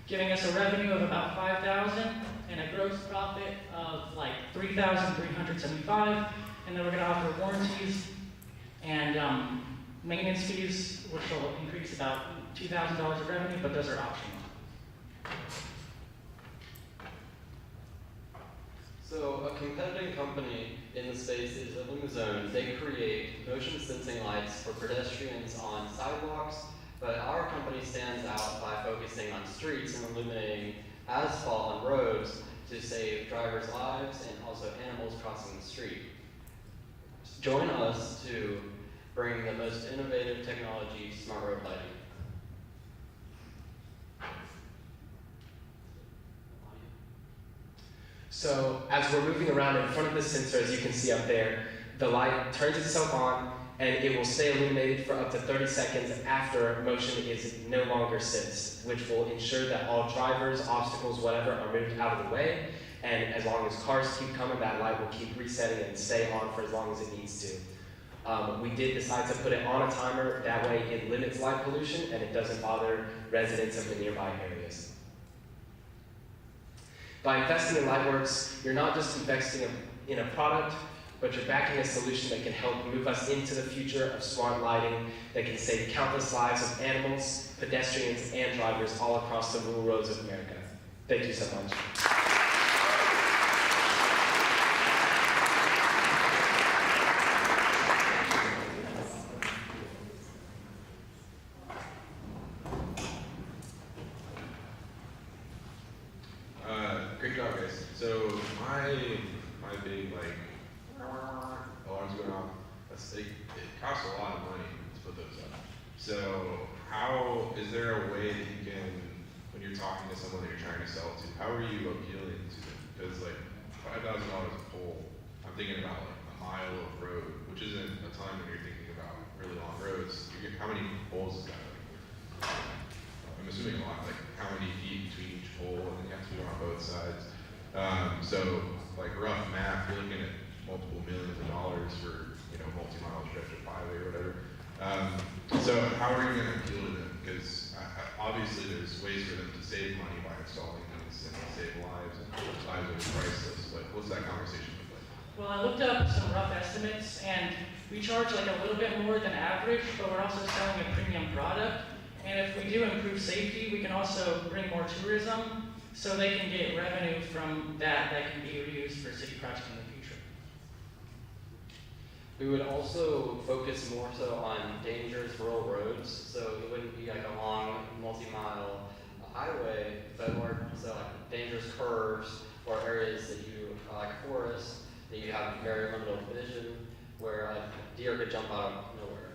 giving us a revenue of about $5,000 and a gross profit of like $3,375. And then we're going to offer warranties and maintenance fees, which will increase about $2,000 of revenue, but those are optional.
So a competitive company in the space is Illumizone. They create motion sensing lights for pedestrians on sidewalks, but our company stands out by focusing on streets and illuminating asphalt on roads to save drivers' lives and also animals crossing the street. Join us to bring the most innovative technology, smart road lighting.
So as we're moving around in front of the sensor, as you can see up there, the light turns itself on and it will stay illuminated for up to 30 seconds after motion is no longer sensed, which will ensure that all drivers, obstacles, whatever, are moved out of the way. And as long as cars keep coming, that light will keep resetting and stay on for as long as it needs to. We did decide to put it on a timer, that way it limits light pollution and it doesn't bother residents of the nearby areas. By investing in Lightworks, you're not just investing in a product, but you're backing a solution that can help move us into the future of smart lighting that can save countless lives of animals, pedestrians, and drivers all across the rural roads of America. Thank you so much.
Great job, guys. So my big alarms going off. It costs a lot of money to put those up. So how is there a way that you can, when you're talking to someone that you're trying to sell to, how are you appealing to them? Because like $5,000 a pole, I'm thinking about like a mile of road, which isn't a ton when you're thinking about really long roads. How many poles is that? I'm assuming a lot. Like how many feet between each pole, and then you have to do it on both sides. So like rough math, you're looking at multiple millions of dollars for multi-mile stretch of highway or whatever. So how are you going to appeal to them? Because obviously there's ways for them to save money by installing these and save lives, and lives are priceless. But what's that conversation look like?
Well, I looked up some rough estimates, and we charge like a little bit more than average, but we're also selling a premium product. And if we do improve safety, we can also bring more tourism, so they can get revenue from that can be reused for city projects in the future.
We would also focus more so on dangerous rural roads, so it wouldn't be like a long multi-mile highway, but more so like dangerous curves or areas that you like forests that you have very limited vision, where a deer could jump out of nowhere.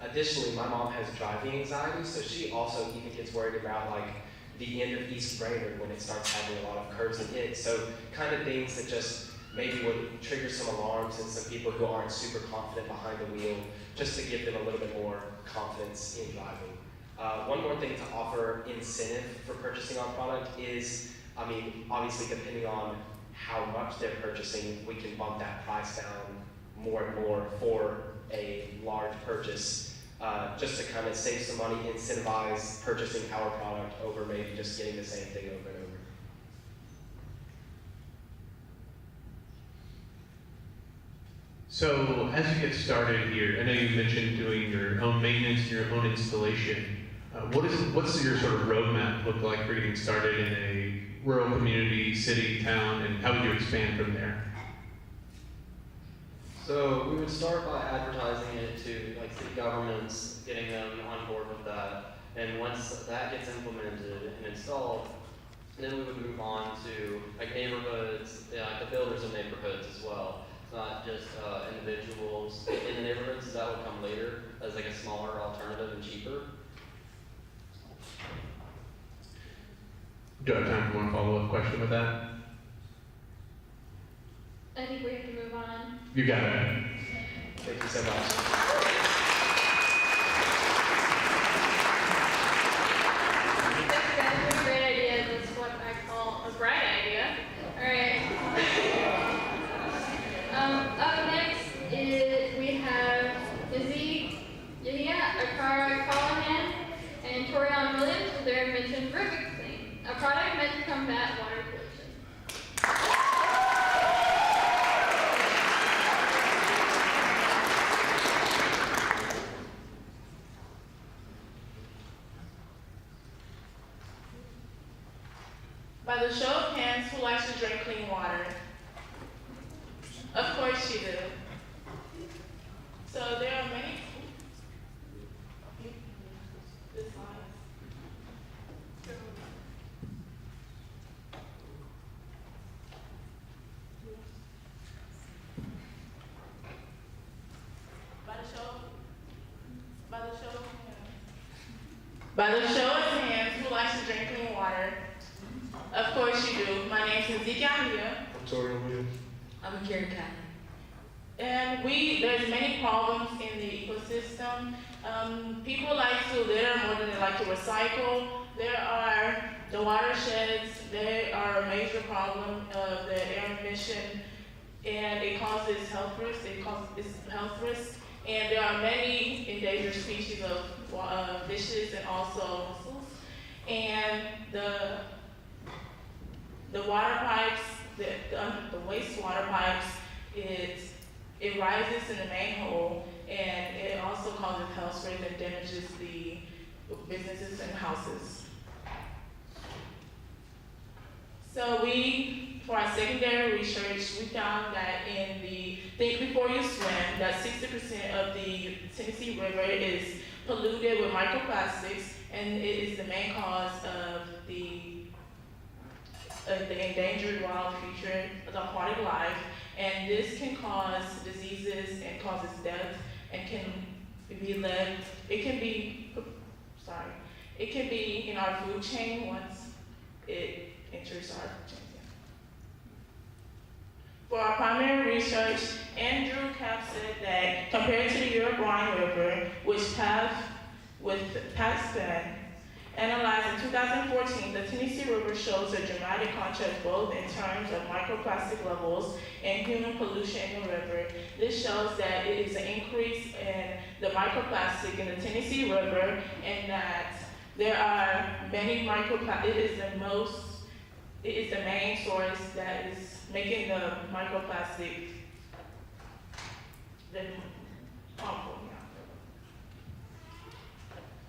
Additionally, my mom has driving anxiety, so she also even gets worried about like the end of East Brainerd when it starts having a lot of curves in it. So kind of things that just maybe would trigger some alarms in some people who aren't super confident behind the wheel, just to give them a little bit more confidence in driving. One more thing to offer incentive for purchasing our product is, obviously depending on how much they're purchasing, we can bump that price down more and more for a large purchase, just to kind of save some money, incentivize purchasing our product over maybe just getting the same thing over and over.
So as you get started here, I know you mentioned doing your own maintenance and your own installation. What's your sort of roadmap look like for getting started in a rural community, city, town, and how would you expand from there?
So we would start by advertising it to like city governments, getting them on board with that, and once that gets implemented and installed, then we would move on to like neighborhoods, the builders of neighborhoods as well. It's not just individuals in the neighborhoods. That would come later as like a smaller alternative and cheaper.
Do I have time for one follow-up question with that?
I think we have to move on.
You got it.
Thank you so much.
Thanks guys for a great idea. That's what I call a bright idea. Alright. Up next we have Yahia, Akara Callahan, and Torian Williams with their invention Rubik's Thing, a product meant to combat water pollution.
By the show of hands, who likes to drink clean water? Of course you do. So there are many By the show of hands, who likes to drink clean water? Of course you do. My name's Ezekiel here.
Auditorium Williams.
I'm a Karen Cat.
And there's many problems in the ecosystem. People like to litter more than they like to recycle. There are the watersheds. They are a major problem of the air emission, and it causes health risks. And there are many endangered species of fishes and also mussels. And the water pipes, the wastewater pipes, is it rises in the manhole, and it also causes health sprays and damages the businesses and houses. So for our secondary research, we found that in the Think Before You Swim, that 60% of the Tennessee River is polluted with microplastics, and it is the main cause of the endangered wild creature, the aquatic life, and this can cause diseases and causes death, and it can be in our food chain once it enters our food chain. For our primary research, Andrew Kapp said that compared to the Uruguayan River, which passed with Pakistan, analyzed in 2014, the Tennessee River shows a dramatic contrast both in terms of microplastic levels and human pollution in the river. This shows that it is an increase in the microplastic in the Tennessee River, and that there are many microplastics. It is the main source that is making the microplastic harmful.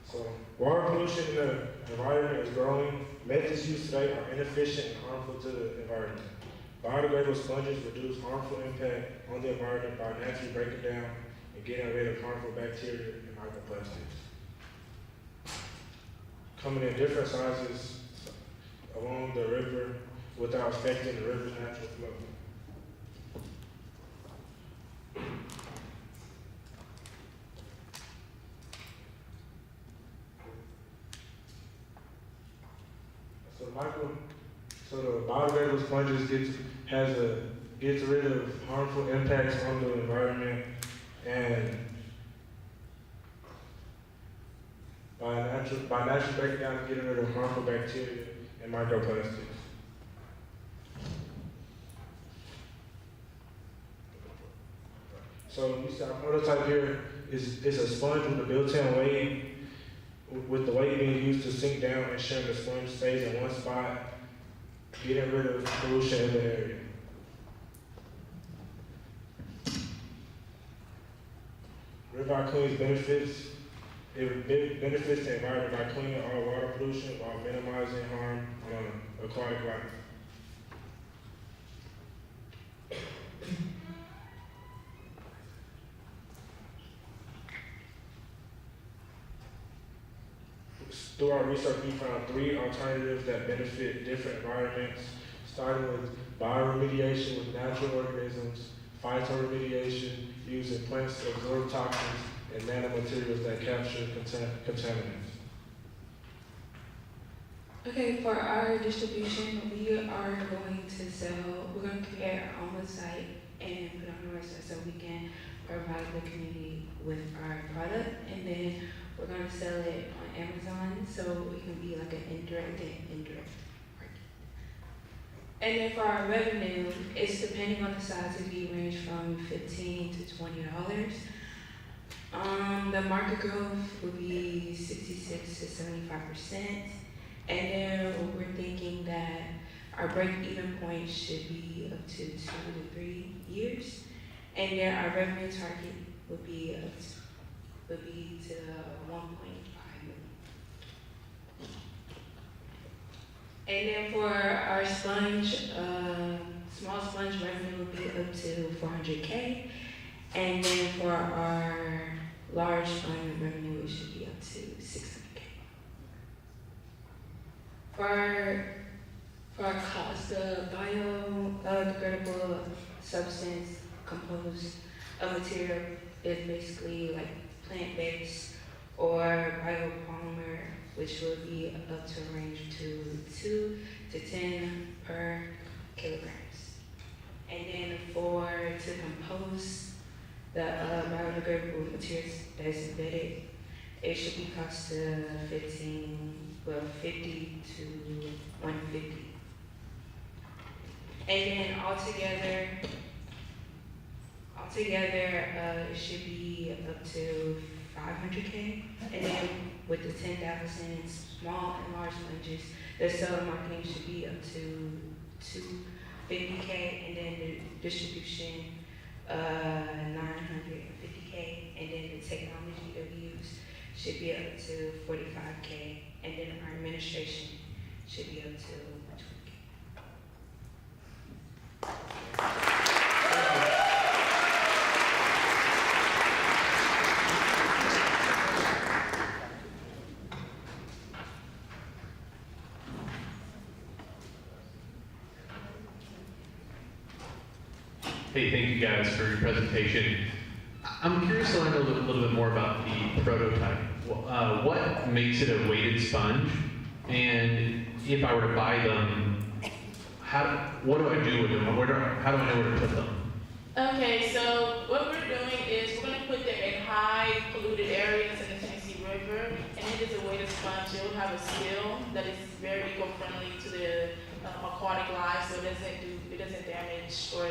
So, water pollution in the environment is growing. Methods used today are inefficient and harmful to the environment. Biodegradable sponges reduce harmful impact on the environment by naturally breaking down and getting rid of harmful bacteria and microplastics. Coming in different sizes along the river without affecting the river's natural flow. So the biodegradable sponges gets rid of harmful impacts on the environment, and by naturally breaking down and getting rid of harmful bacteria and microplastics. So you see our prototype here is a sponge with a built-in weight, with the weight being used to sink down, ensuring the sponge stays in one spot, getting rid of pollution in the area. River Clean's benefits. It benefits the environment by cleaning all water pollution while minimizing harm on aquatic life. Through our research, we found 3 alternatives that benefit different environments, starting with bioremediation with natural organisms, phytoremediation using plants to absorb toxins, and nanomaterials that capture contaminants.
Okay, for our distribution, we're going to create our own website and put it on our website so we can provide the community with our product, and then we're going to sell it on Amazon, so it can be like an indirect market. And then for our revenue, it's depending on the size, it can range from $15 to $20. The market growth would be 66 to 75%. And then we're thinking that our break-even point should be up to 2 to 3 years. And then our revenue target would be to 1.5 million. And then for our sponge, small sponge revenue would be up to $400K. And then for our large sponge revenue, it should be up to $600K. For our cost, the biodegradable substance composed of material is basically like plant-based or biopolymer, which will be up to a range to 2 to 10 per kilograms. And then to compose the biodegradable materials that's embedded, it should be cost to 50 to 150. And then altogether, it should be up to 500K. And then with the 10,000 small and large sponges, the sales and marketing should be up to 250K. And then the distribution 950K, and then the technology that we use should be up to 45K, and then our administration should be up to 20K.
Hey, thank you guys for your presentation. I'm curious to learn a little bit more about the prototype. What makes it a weighted sponge? And if I were to buy them, what do I do with them? How do I know where to put them?
Okay, so what we're doing is we're going to put them in high polluted areas in the Tennessee River, and it is a weighted sponge. It will have a seal that is very eco-friendly to the aquatic life, so it doesn't damage or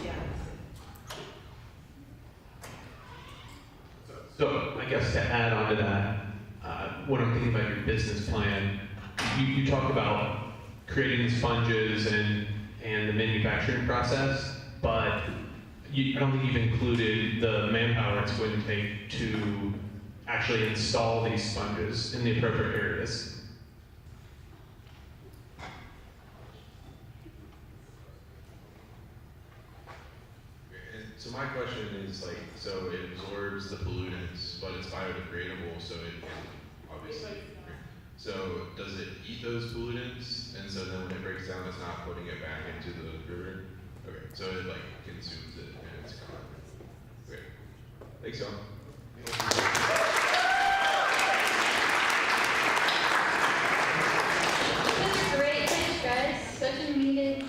yeah.
So I guess to add on to that, when I'm thinking about your business plan, you talk about creating the sponges and the manufacturing process, but I don't think you've included the manpower it's going to take to actually install these sponges in the appropriate areas.
So my question is like, so it absorbs the pollutants, but it's biodegradable, so it can obviously. So does it eat those pollutants? And so then when it breaks down, it's not putting it back into the river? Okay, so it like consumes it and it's gone. Okay, thanks y'all.
That's great, thanks guys. Such a needed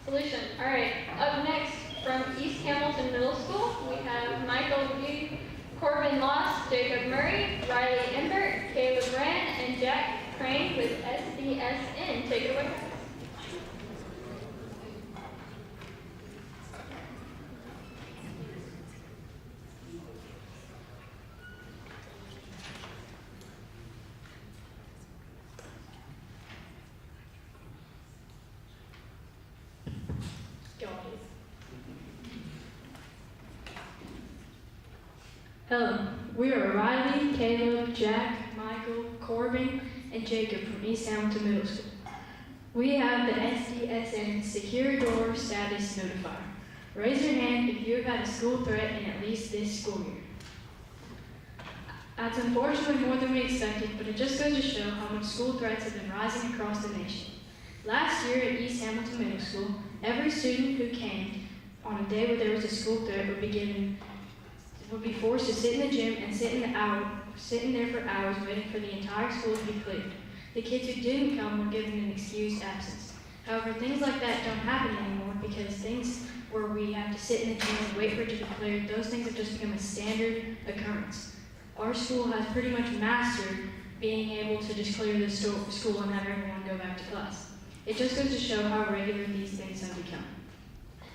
solution. All right, up next from East Hamilton Middle School, we have Michael G, Corbin Loss, Jacob Murray, Riley Imbert, Caleb Rand, and Jack Crane with SDSN. Take it away, guys.
Hello, we are Riley, Caleb, Jack, Michael, Corbin, and Jacob from East Hamilton Middle School. We have the SDSN Secure Door Status Notifier. Raise your hand if you have had a school threat in at least this school year. That's unfortunately more than we expected, but it just goes to show how much school threats have been rising across the nation. Last year at East Hamilton Middle School, every student who came on a day where there was a school threat would be forced to sit in the gym and sit in there for hours waiting for the entire school to be cleared. The kids who didn't come were given an excused absence. However, things like that don't happen anymore because things where we have to sit in the gym and wait for it to be cleared, those things have just become a standard occurrence. Our school has pretty much mastered being able to just clear the school and have everyone go back to class. It just goes to show how regular these things have become.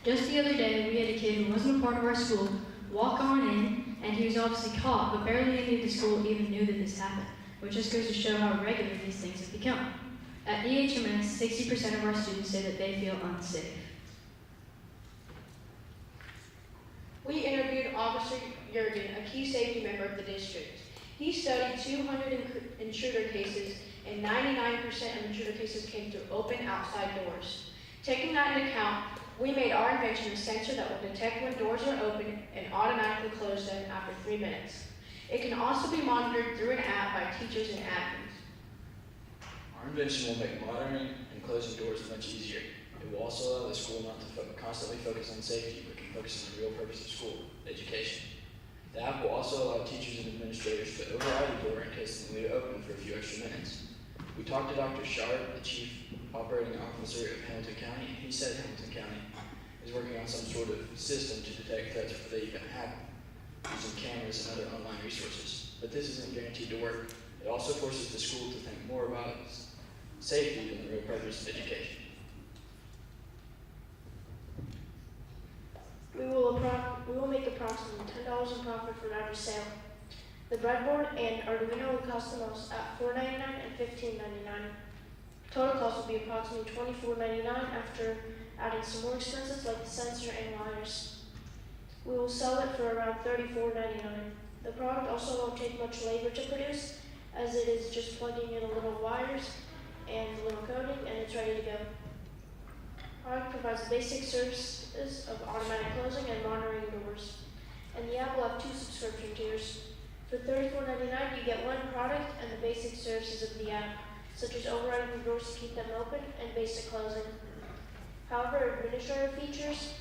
Just the other day, we had a kid who wasn't a part of our school walk on in, and he was obviously caught, but barely any of the school even knew that this happened, which just goes to show how regular these things have become. At EHMS, 60% of our students say that they feel unsafe.
We interviewed Officer Jurgen, a key safety member of the district. He studied 200 intruder cases, and 99% of intruder cases came through open outside doors. Taking that into account, we made our invention a sensor that will detect when doors are open and automatically close them after 3 minutes. It can also be monitored through an app by teachers and admins.
Our invention will make monitoring and closing doors much easier. It will also allow the school not to constantly focus on safety, but can focus on the real purpose of school, education. The app will also allow teachers and administrators to override the door in case they leave it open for a few extra minutes. We talked to Dr. Sharp, the Chief Operating Officer of Hamilton County, and he said Hamilton County is working on some sort of system to detect threats before they even happen, using cameras and other online resources. But this isn't guaranteed to work. It also forces the school to think more about safety than the real purpose of education.
We will make approximately $10 in profit for every sale. The breadboard and Arduino will cost the most at $4.99 and $15.99. Total cost will be approximately $24.99 after adding some more expenses like the sensor and wires. We will sell it for around $34.99. The product also won't take much labor to produce, as it is just plugging in a little wires and a little coding, and it's ready to go. The product provides basic services of automatic closing and monitoring doors. And the app will have 2 subscription tiers. For $34.99, you get one product and the basic services of the app, such as overriding the doors to keep them open and basic closing. However, administrative features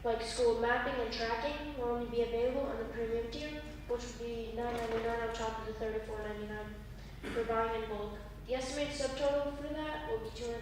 like school mapping and tracking will only be available in the premium tier, which would be $9.99 on top of the $34.99 for buying in bulk. The estimated subtotal for that will be $230.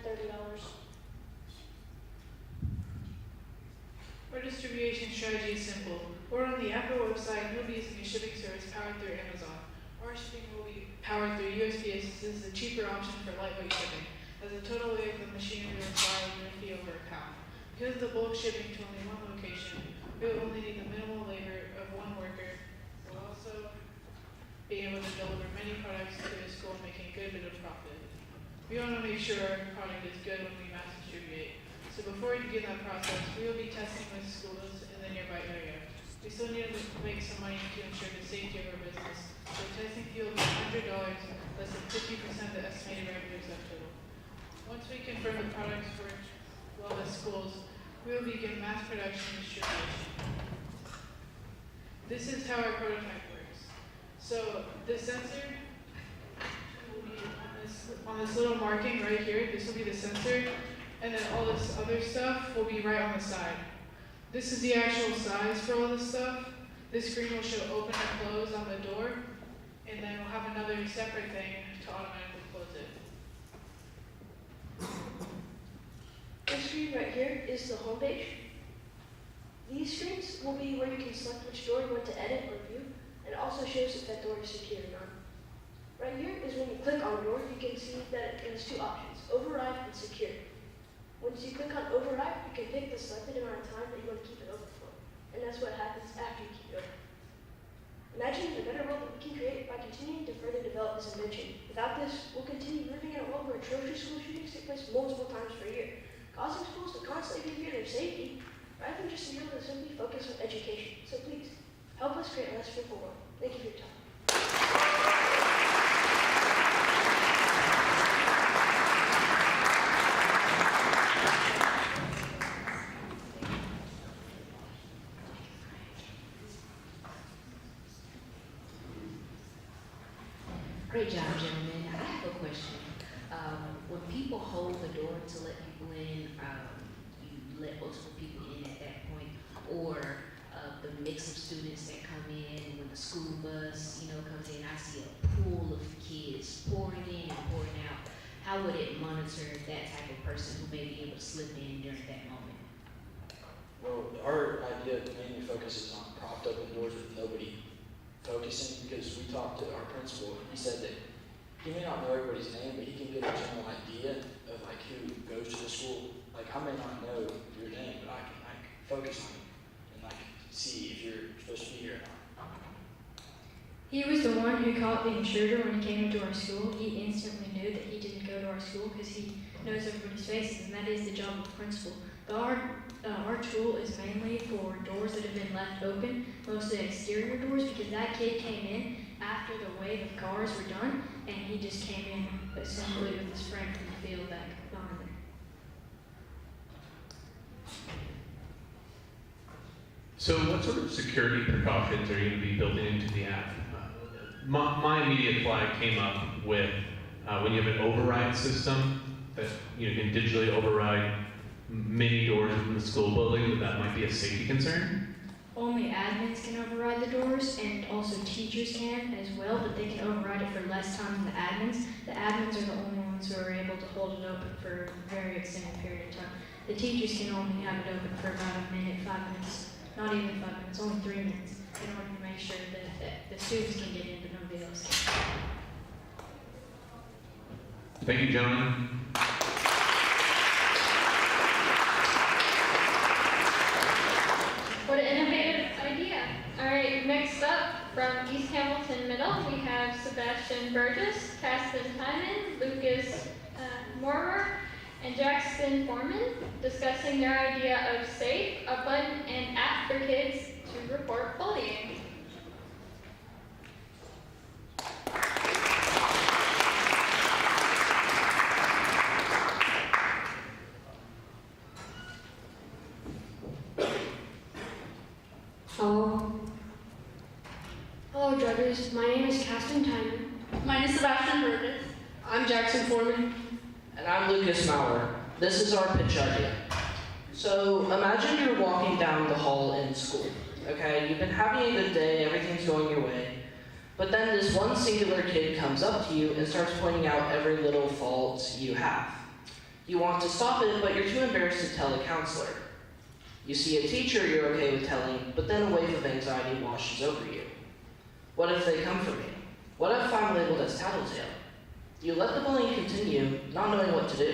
Our distribution strategy is simple. Or on the Apple website, we'll be using a shipping service powered through Amazon. Our shipping will be powered through USPS. This is a cheaper option for lightweight shipping, as the total weight of the machinery required will be over a pound. Because of the bulk shipping to only one location, we will only need the minimal labor of one worker. We'll also be able to deliver many products to the school, making a good bit of profit. We want to make sure our product is good when we mass distribute. So before we begin that process, we will be testing with schools in the nearby area. We still need to make some money to ensure the safety of our business. So testing fee will be $100, less than 50% of the estimated revenue subtotal. Once we confirm the products work well at schools, we will begin mass production and distribution. This is how our prototype works. So the sensor will be on this little marking right here. This will be the sensor, and then all this other stuff will be right on the side. This is the actual size for all this stuff. This screen will show open and close on the door, and then we'll have another separate thing to automatically close it.
This screen right here is the home page. These screens will be where you can select which door you want to edit or view, and it also shows if that door is secure or not. Right here is when you click on a door, you can see that it has 2 options, override and secure. Once you click on override, you can pick the selected amount of time that you want to keep it open for. And that's what happens after you keep it open. Imagine the better world that we can create by continuing to further develop this invention. Without this, we'll continue living in a world where atrocious school shootings take place multiple times per year, causing schools to constantly be feared their safety, rather than just be able to simply focus on education. So please, help us create a less fearful world. Thank you for your time.
Great job, gentlemen. I have a question. When people hold the door to let people in, you let multiple people in at that point, or the mix of students that come in when the school bus, comes in, I see a pool of kids pouring in and pouring out. How would it monitor that type of person who may be able to slip in during that moment?
Well, our idea mainly focuses on propped open doors with nobody focusing, because we talked to our principal and he said that he may not know everybody's name, but he can get a general idea of who goes to the school. I may not know your name, but I can focus on you and see if you're supposed to be here or not.
He was the one who caught the intruder when he came into our school. He instantly knew that he didn't go to our school because he knows everybody's faces, and that is the job of the principal. Our tool is mainly for doors that have been left open, mostly exterior doors, because that kid came in after the wave of cars were done, and he just came in simply with his friend from the field back behind him.
So what sort of security precautions are you going to be building into the app? My immediate flag came up with when you have an override system that you can digitally override many doors in the school building, that might be a safety concern.
Only admins can override the doors, and also teachers can as well, but they can override it for less time than the admins. The admins are the only ones who are able to hold it open for a very extended period of time. The teachers can only have it open for about a minute, 5 minutes, not even 5 minutes, only 3 minutes, in order to make sure that the students can get in, but nobody else can.
Thank you, gentlemen.
What an innovative idea. All right, next up, from East Hamilton Middle, we have Sebastian Burgess, Caston Hyman, Lucas Morer, and Jackson Foreman discussing their idea of SAFE, a button and app app for kids to report bullying.
Hello. Hello, judges. My name is Caston Tyner.
Mine is Sebastian Burgess.
I'm Jackson Foreman. And I'm Lucas Maurer. This is our pitch idea. So imagine you're walking down the hall in school. Okay, you've been having a good day, everything's going your way. But then this one singular kid comes up to you and starts pointing out every little fault you have. You want to stop it, but you're too embarrassed to tell a counselor. You see a teacher you're okay with telling, but then a wave of anxiety washes over you. What if they come for me? What if I'm labeled as tattletale? You let the bullying continue, not knowing what to do.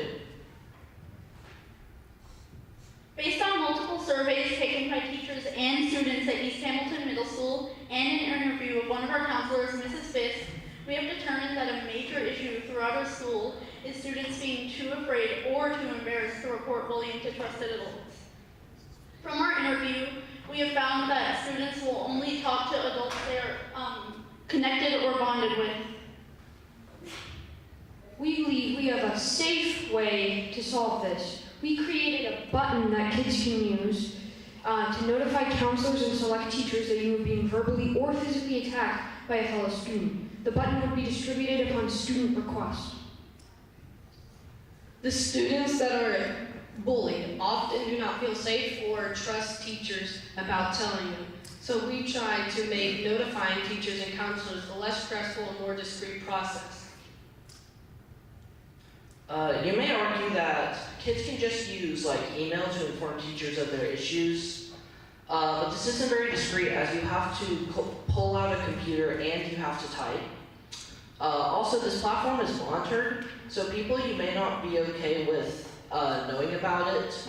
Based on multiple surveys taken by teachers and students at East Hamilton Middle School and an interview of one of our counselors, Mrs. Fisk, we have determined that a major issue throughout our school is students being too afraid or too embarrassed to report bullying to trusted adults. From our interview, we have found that students will only talk to adults they are connected or bonded with.
We have a safe way to solve this. We created a button that kids can use to notify counselors and select teachers that you are being verbally or physically attacked by a fellow student. The button would be distributed upon student request.
The students that are bullied often do not feel safe or trust teachers about telling them. So we try to make notifying teachers and counselors a less stressful and more discreet process. You may argue that kids can just use email to inform teachers of their issues, but this isn't very discreet as you have to pull out a computer and you have to type. Also, this platform is monitored, so people you may not be okay with knowing about it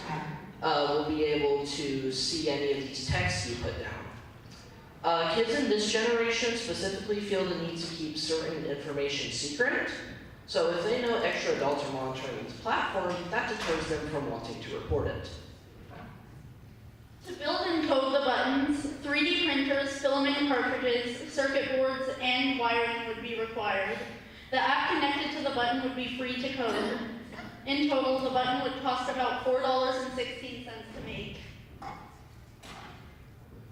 will be able to see any of these texts you put down. Kids in this generation specifically feel the need to keep certain information secret, so if they know extra adults are monitoring this platform, that deters them from wanting to report it.
To build and code the buttons, 3D printers, filament cartridges, circuit boards, and wiring would be required. The app connected to the button would be free to code. In total, the button would cost about $4.16 to make.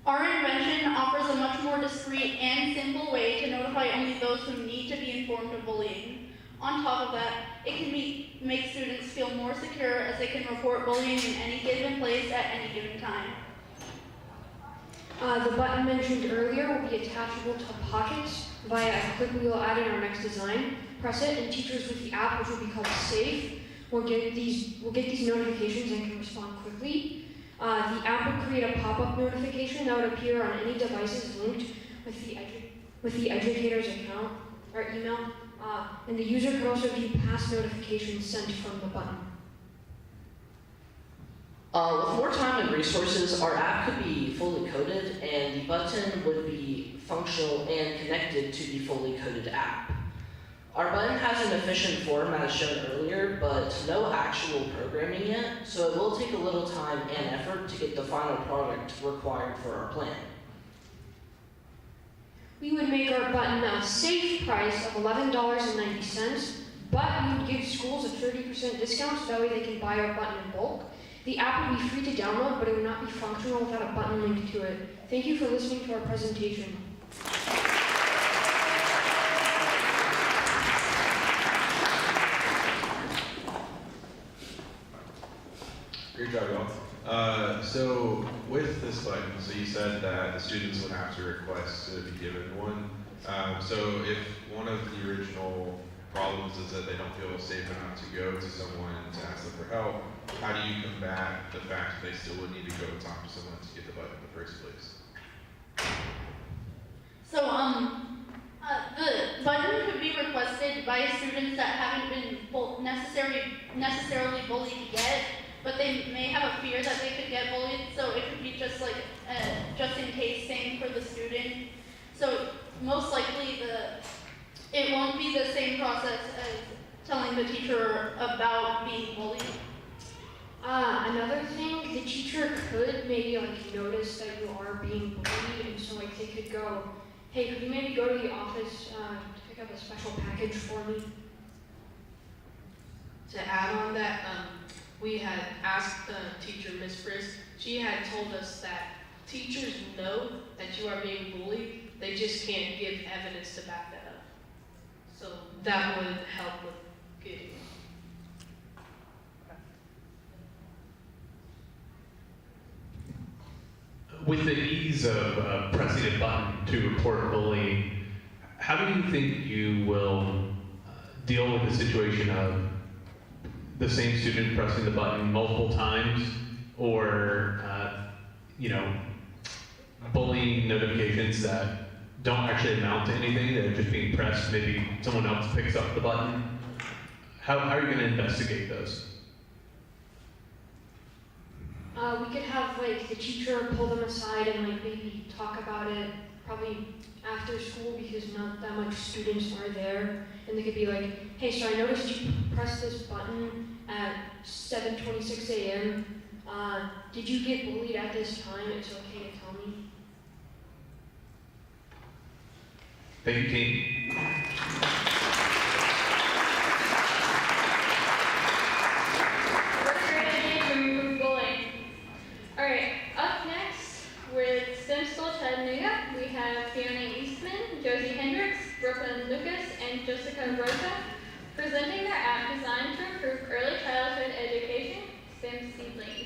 Our invention offers a much more discreet and simple way to notify only those who need to be informed of bullying. On top of that, it can make students feel more secure as they can report bullying in any given place at any given time.
The button mentioned earlier will be attachable to pockets via a clip we will add in our next design. Press it, and teachers with the app, which will be called Safe, will get these notifications and can respond quickly. The app would create a pop-up notification that would appear on any devices linked with the educator's account or email. And the user could also view past notifications sent from the button.
With more time and resources, our app could be fully coded, and the button would be functional and connected to the fully coded app. Our button has an efficient form as shown earlier, but no actual programming yet, so it will take a little time and effort to get the final product required for our plan.
We would make our button a safe price of $11.90, but we would give schools a 30% discount so that way they can buy our button in bulk. The app would be free to download, but it would not be functional without a button linked to it. Thank you for listening to our presentation.
Great job, y'all. So with this button, so you said that the students would have to request to be given one. So if one of the original problems is that they don't feel safe enough to go to someone to ask them for help, how do you combat the fact that they still would need to go and talk to someone to get the button in the first place?
So, the button could be requested by students that haven't been necessarily bullied yet, but they may have a fear that they could get bullied, so it could be just like a just-in-case thing for the student. So most likely it won't be the same process as telling the teacher about being bullied.
Another thing, the teacher could maybe like notice that you are being bullied, and so like they could go, hey, could you maybe go to the office to pick up a special package for me?
To add on that, we had asked the teacher, Miss Frisk, she had told us that teachers know that you are being bullied, they just can't give evidence to back that up. So that would help with getting.
With the ease of pressing a button to report bullying, how do you think you will deal with the situation of the same student pressing the button multiple times, or bullying notifications that don't actually amount to anything, that are just being pressed, maybe someone else picks up the button? How are you going to investigate those?
We could have like the teacher pull them aside and like maybe talk about it probably after school because not that much students are there, and they could be like, hey, so I noticed you pressed this button at 7:26 a.m. Did you get bullied at this time? It's okay to tell me.
Thank you, team.
What's your idea to remove bullying? Alright, up next with STEM School Chattanooga, we have Fiona Eastman, Josie Hendricks, Brooklyn Lucas, and Jessica Rocha presenting their app designed to improve early childhood education, STEM Seedlings.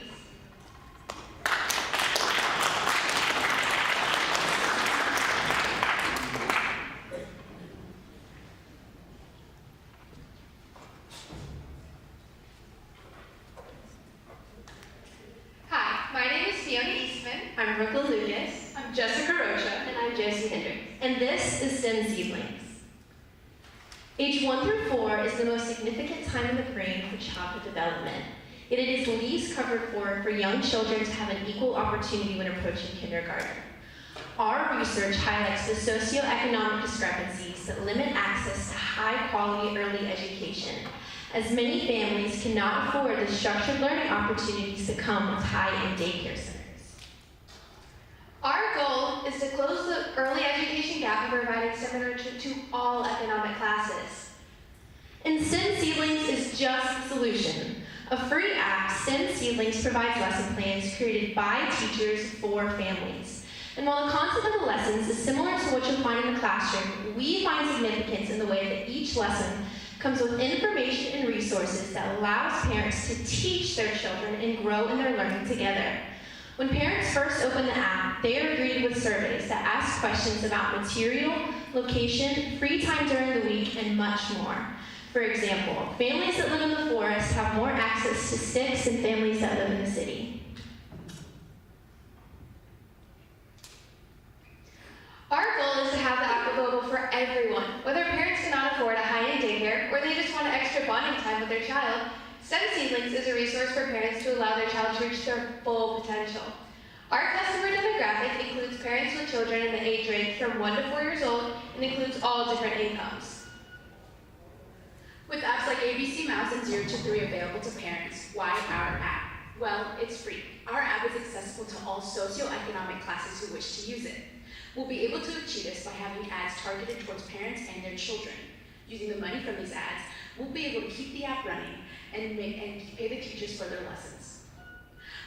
Hi, my name is Fiona Eastman. I'm Brooklyn Lucas. I'm Jessica Rocha. And I'm Josie Hendricks. And this is STEM Seedlings. Age 1 through 4 is the most significant time in the brain for childhood development. Yet it is least covered for young children to have an equal opportunity when approaching kindergarten. Our research highlights the socioeconomic discrepancies that limit access to high-quality early education, as many families cannot afford the structured learning opportunities that come with high-end daycare centers. Our goal is to close the early education gap by providing STEM enrichment to all economic classes. And STEM Seedlings is just the solution. A free app, STEM Seedlings provides lesson plans created by teachers for families. And while the concept of the lessons is similar to what you'll find in the classroom, we find significance in the way that each lesson comes with information and resources that allows parents to teach their children and grow in their learning together. When parents first open the app, they are greeted with surveys that ask questions about material, location, free time during the week, and much more. For example, families that live in the forest have more access to sticks than families that live in the city. Our goal is to have the app available for everyone. Whether parents cannot afford a high-end daycare or they just want extra bonding time with their child, STEM Seedlings is a resource for parents to allow their child to reach their full potential. Our customer demographic includes parents with children in the age range from 1 to 4 years old and includes all different incomes.
With apps like ABC Mouse and 0 to 3 available to parents, why our app? Well, it's free. Our app is accessible to all socioeconomic classes who wish to use it. We'll be able to achieve this by having ads targeted towards parents and their children. Using the money from these ads, we'll be able to keep the app running and pay the teachers for their lessons.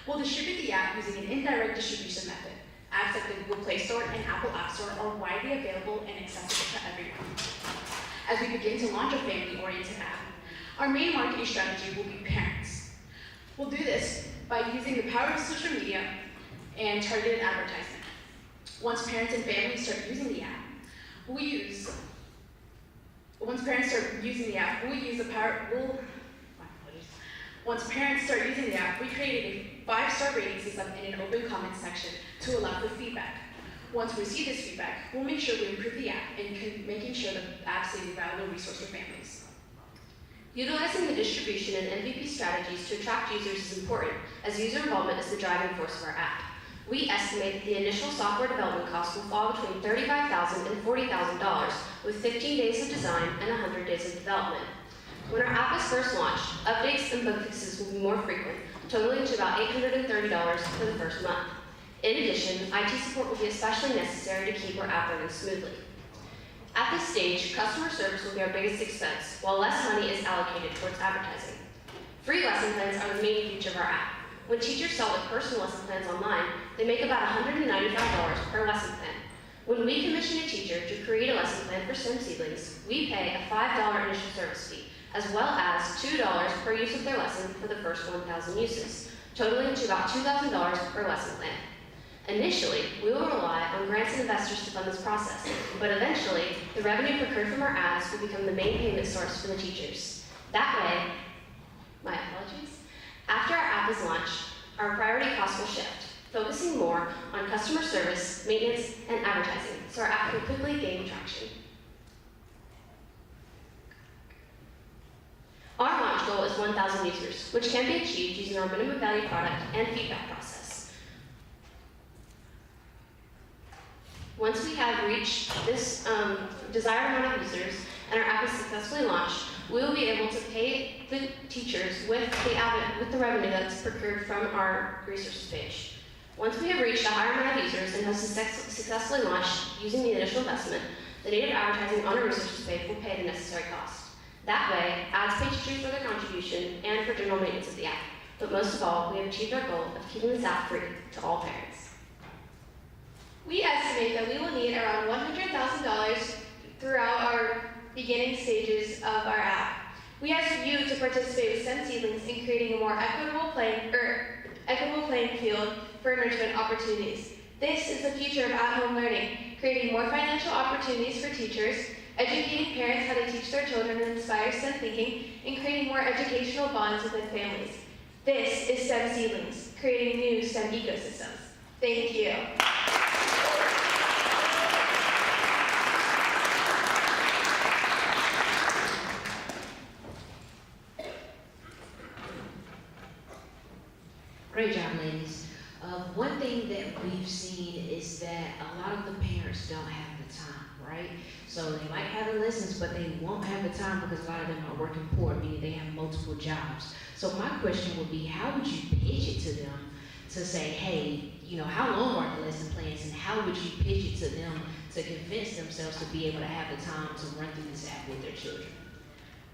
We'll distribute the app using an indirect distribution method. Apps like the Google Play Store and Apple App Store are widely available and accessible to everyone. As we begin to launch a family-oriented app, our main marketing strategy will be parents. We'll do this by using the power of social media and targeted advertising. Once parents and families start using the app, we'll use Once parents start using the app, we created a 5-star rating system and an open comment section to allow for feedback. Once we receive this feedback, we'll make sure we improve the app and making sure the app stays a valuable resource for families.
Utilizing the distribution and MVP strategies to attract users is important, as user involvement is the driving force of our app. We estimate that the initial software development cost will fall between $35,000 and $40,000, with 15 days of design and 100 days of development. When our app is first launched, updates and bug fixes will be more frequent, totaling to about $830 for the first month. In addition, IT support will be especially necessary to keep our app running smoothly. At this stage, customer service will be our biggest expense, while less money is allocated towards advertising. Free lesson plans are the main feature of our app. When teachers sell their personal lesson plans online, they make about $195 per lesson plan. When we commission a teacher to create a lesson plan for STEM seedlings, we pay a $5 initial service fee, as well as $2 per use of their lesson for the first 1,000 uses, totaling to about $2,000 per lesson plan. Initially, we will rely on grants and investors to fund this process, but eventually, the revenue procured from our ads will become the main payment source for the teachers. That way, my apologies, after our app is launched, our priority costs will shift, focusing more on customer service, maintenance, and advertising, so our app can quickly gain traction. Our launch goal is 1,000 users, which can be achieved using our minimum value product and feedback process. Once we have reached this desired amount of users and our app is successfully launched, we will be able to pay the teachers with the revenue that's procured from our resources page. Once we have reached a higher amount of users and have successfully launched using the initial investment, the native advertising on our resources page will pay the necessary cost. That way, ads pay teachers for their contribution and for general maintenance of the app. But most of all, we have achieved our goal of keeping this app free to all parents.
We estimate that we will need around $100,000 throughout our beginning stages of our app. We ask you to participate with STEM seedlings in creating a more equitable playing field for enrichment opportunities. This is the future of at-home learning, creating more financial opportunities for teachers, educating parents how to teach their children and inspire STEM thinking, and creating more educational bonds within families. This is STEM Seedlings, creating new STEM ecosystems. Thank you.
Great job, ladies. One thing that we've seen is that a lot of the parents don't have the time, right? So they might have the lessons, but they won't have the time because a lot of them are working poor, meaning they have multiple jobs. So my question would be, how would you pitch it to them to say, hey, you know, how long are the lesson plans, and how would you pitch it to them to convince themselves to be able to have the time to run through this app with their children?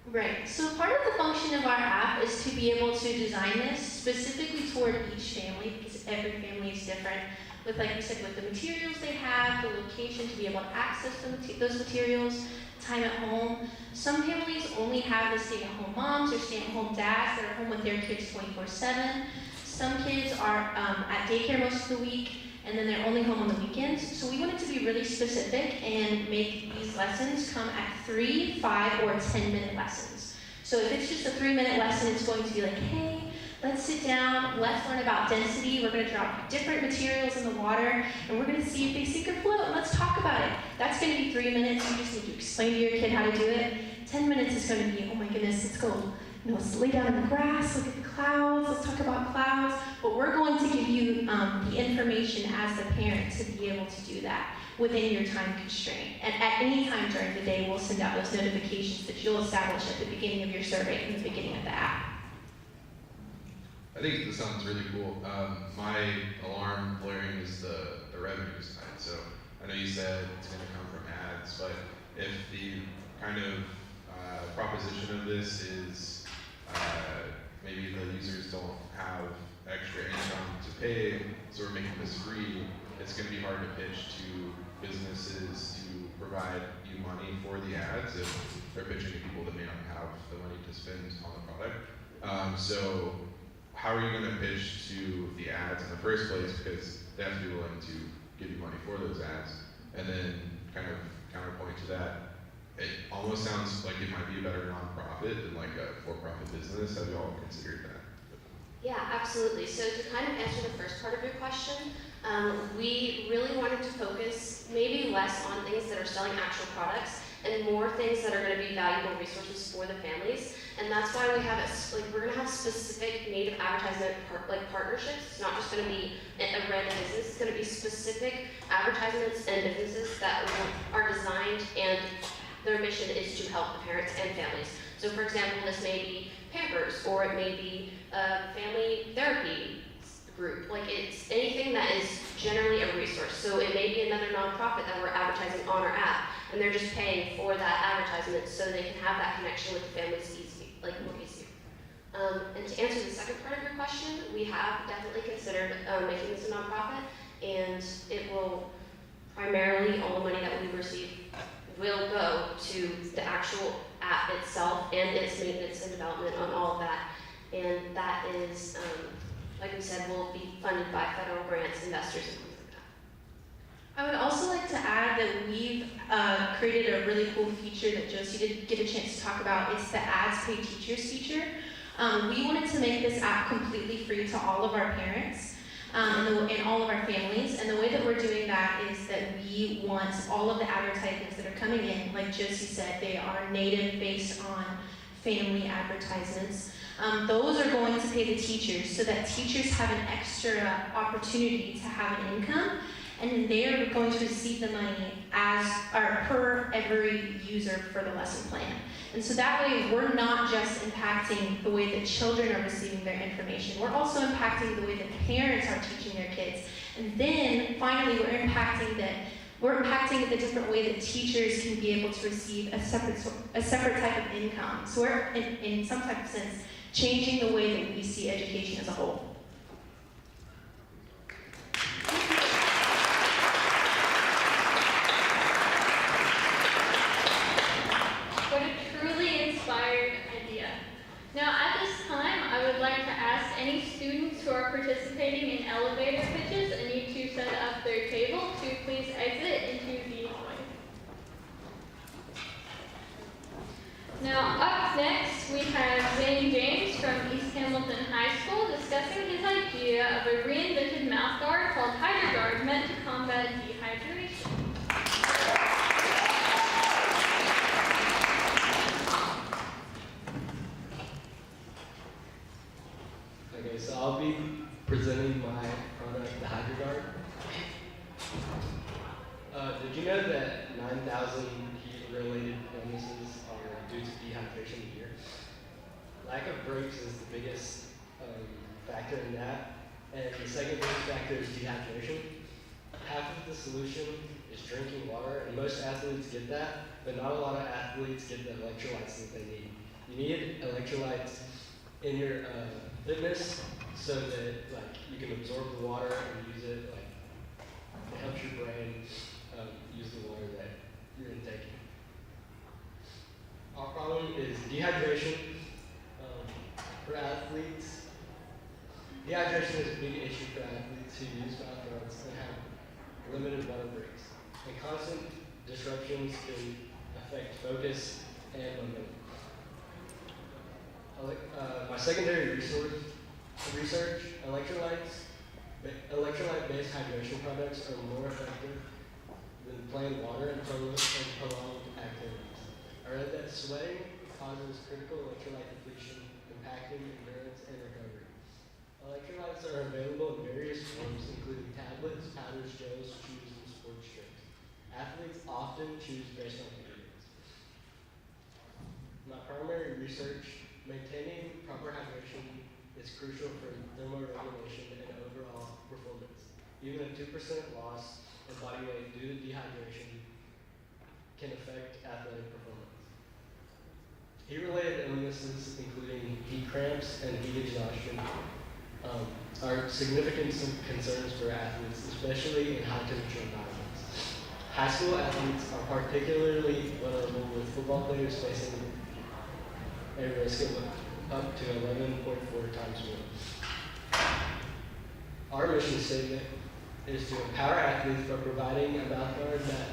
Right, so part of the function of our app is to be able to design this specifically toward each family, because every family is different, with, like we said, with the materials they have, the location to be able to access those materials, time at home. Some families only have the stay-at-home moms or stay-at-home dads that are home with their kids 24/7. Some kids are at daycare most of the week, and then they're only home on the weekends. So we wanted to be really specific and make these lessons come at 3, 5, or 10-minute lessons. So if it's just a 3-minute lesson, it's going to be like, hey, let's sit down, let's learn about density. We're going to drop different materials in the water, and we're going to see if they sink or float, and let's talk about it. That's going to be 3 minutes. You just need to explain to your kid how to do it. 10 minutes is going to be, oh my goodness, let's go. You know, let's lay down in the grass, look at the clouds, let's talk about clouds. But we're going to give you the information as the parent to be able to do that within your time constraint. And at any time during the day, we'll send out those notifications that you'll establish at the beginning of your survey and the beginning of the app.
I think this sounds really cool. My alarm blaring is the revenue side. So I know you said it's going to come from ads, but if the kind of proposition of this is maybe the users don't have extra income to pay, so we're making this free, it's going to be hard to pitch to businesses to provide you money for the ads if they're pitching to people that may not have the money to spend on the product. So how are you going to pitch to the ads in the first place, because they have to be willing to give you money for those ads? And then kind of counterpoint to that, it almost sounds like it might be a better nonprofit than like a for-profit business. Have you all considered that?
Yeah, absolutely. So to kind of answer the first part of your question, we really wanted to focus maybe less on things that are selling actual products and more things that are going to be valuable resources for the families. And that's why we have we're going to have specific native advertisement partnerships. It's not just going to be a random business. It's going to be specific advertisements and businesses that are designed and their mission is to help the parents and families. So for example, this may be Pampers, or it may be a family therapy group. Like, it's anything that is generally a resource. So it may be another nonprofit that we're advertising on our app, and they're just paying for that advertisement so they can have that connection with the families easy, like more easier. And to answer the second part of your question, we have definitely considered making this a nonprofit, and it will primarily, all the money that we receive will go to the actual app itself and its maintenance and development on all of that. And that is, like we said, will be funded by federal grants, investors, and things like that.
I would also like to add that we've created a really cool feature that Josie did get a chance to talk about. It's the Ads Pay Teachers feature. We wanted to make this app completely free to all of our parents and all of our families. And the way that we're doing that is that we want all of the advertisements that are coming in, like Josie said, they are native based on family advertisements. Those are going to pay the teachers so that teachers have an extra opportunity to have an income, and they are going to receive the money per every user for the lesson plan. And so that way we're not just impacting the way that children are receiving their information, we're also impacting the way that parents are teaching their kids. And then finally we're impacting the different way that teachers can be able to receive a separate type of income. So we're, in some type of sense, changing the way that we see education as a whole.
What a truly inspired idea. Now at this time, I would like to ask any students who are participating in elevator pitches and need to set up their table to please exit into the hallway. Now up next, we have Zane James from East Hamilton High School discussing his idea of a reinvented mouthguard called HydroGuard meant to combat dehydration.
Okay, so I'll be presenting my product, the HydroGuard. Did you know that 9,000 heat-related illnesses are due to dehydration a year? Lack of breaks is the biggest factor in that, and the second biggest factor is dehydration. Half of the solution is drinking water, and most athletes get that, but not a lot of athletes get the electrolytes that they need. You need electrolytes in your fitness so that you can absorb the water and use it. It helps your brain use the water that you're intaking. Our problem is dehydration for athletes. Dehydration is a big issue for athletes who use mouthguards and have limited water breaks. And constant disruptions can affect focus and momentum. My secondary research, electrolyte-based hydration products are more effective than plain water and prolonged activities. I read that sweating causes critical electrolyte depletion, impacting endurance and recovery. Electrolytes are available in various forms, including tablets, powders, gels, chews, and sports drinks. Athletes often choose based on convenience. My primary research, maintaining proper hydration is crucial for thermoregulation and overall performance. Even a 2% loss in body weight due to dehydration can affect athletic performance. Heat-related illnesses, including heat cramps and heat exhaustion, are significant concerns for athletes, especially in high-temperature environments. High school athletes are particularly vulnerable, with football players facing a risk of up to 11.4 times more. Our mission statement is to empower athletes by providing a mouthguard that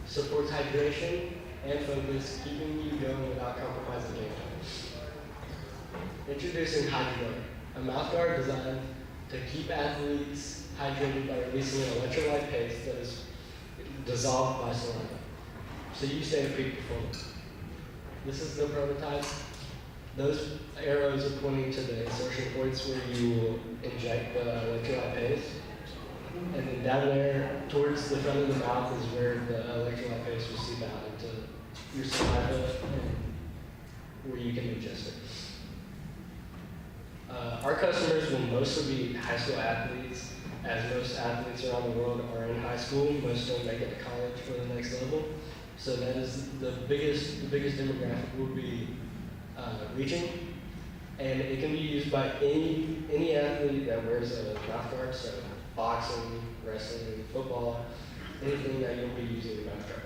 supports hydration and focus, keeping you going without compromising game time. Introducing HydroGuard, a mouthguard designed to keep athletes hydrated by releasing an electrolyte paste that is dissolved by saliva, so you stay at peak performance. This is the prototype. Those arrows are pointing to the insertion points where you will inject the electrolyte paste. And then down there, towards the front of the mouth, is where the electrolyte paste will seep out into your saliva and where you can adjust it. Our customers will mostly be high school athletes, as most athletes around the world are in high school. Most don't make it to college for the next level. So that is the biggest demographic we'll be reaching. And it can be used by any athlete that wears a mouth guard, so boxing, wrestling, football, anything that you'll be using a mouth guard.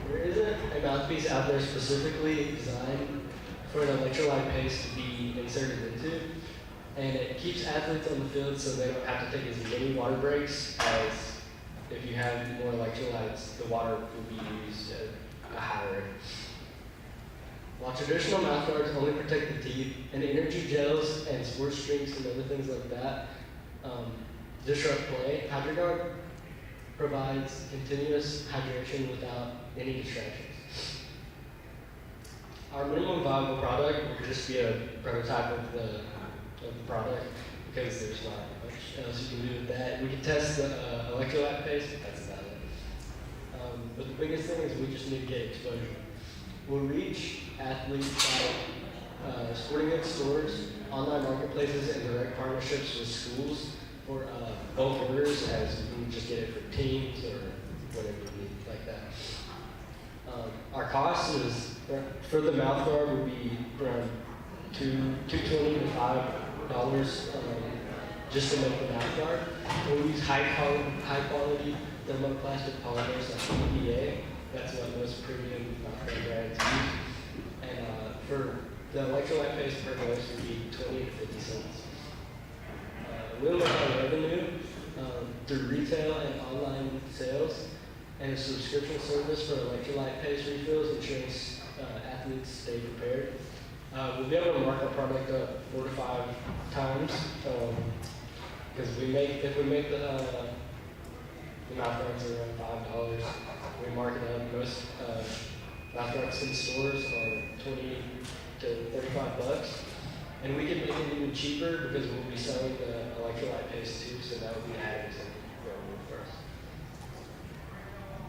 There isn't a mouthpiece out there specifically designed for an electrolyte paste to be inserted into, and it keeps athletes on the field so they don't have to take as many water breaks as if you have more electrolytes, the water will be used at a higher rate. While traditional mouth guards only protect the teeth, and energy gels and sports drinks and other things like that disrupt play, HydroGuard provides continuous hydration without any distractions. Our minimum viable product will just be a prototype of the product because there's not much else you can do with that. We can test the electrolyte paste, but that's about it. But the biggest thing is we just need to get exposure. We'll reach athletes by sporting goods stores, online marketplaces, and direct partnerships with schools for bulk orders, as you can just get it for teams or whatever you need like that. Our cost is for the mouth guard would be around $220 to $5 just to make the mouth guard. We use high quality thermoplastic polymers like EVA. That's what most premium mouth guard brands use. And for the electrolyte paste per dose would be 20 to 50 cents. We'll make our revenue through retail and online sales, and a subscription service for electrolyte paste refills, ensuring athletes stay prepared. We'll be able to mark our product up 4 to 5 times because if we make the mouth guards around $5, we mark it up. Most mouth guards in stores are $20 to $35, and we can make it even cheaper because we'll be selling the electrolyte paste too, so that would be added to revenue for us.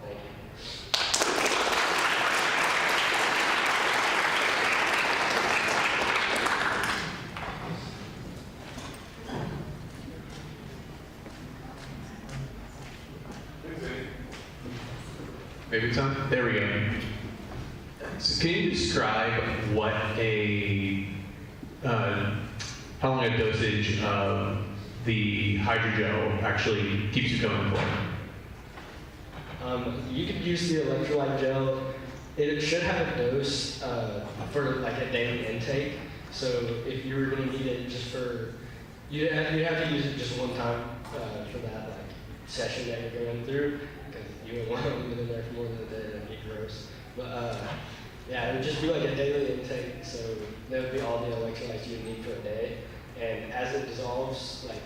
Thank you.
Maybe time? There we go. So can you describe what how long a dosage of the hydrogel actually keeps you going for?
You could use the electrolyte gel. It should have a dose for like a daily intake. So if you were going to need it just for, you'd have to use it just one time for that like session that you're going through, because you wouldn't want to leave it there for more than a day, that'd be gross. But yeah, it would just be like a daily intake. So that would be all the electrolytes you would need for a day. And as it dissolves, like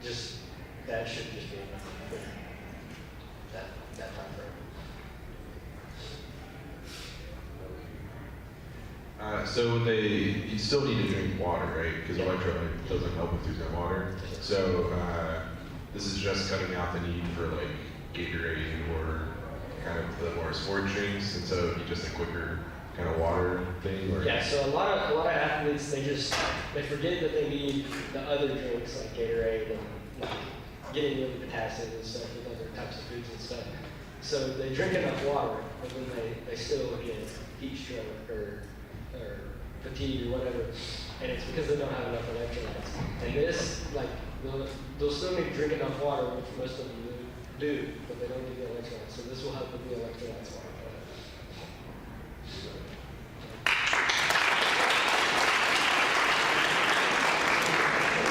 just that should just be enough for that time frame.
So you still need to drink water, right? Because electrolyte doesn't help with losing water. So this is just cutting out the need for like Gatorade or kind of the more sport drinks, and so it'd be just a quicker kind of water thing. Or?
Yeah. So a lot of athletes they forget that they need the other drinks like Gatorade and like getting rid of potassium and stuff with other types of foods and stuff. So they drink enough water, but then they still get heat stroke or fatigue or whatever, and it's because they don't have enough electrolytes. And this, like, they'll still need to drink enough water, which most of them do, but they don't need the electrolytes. So this will help with the electrolytes water.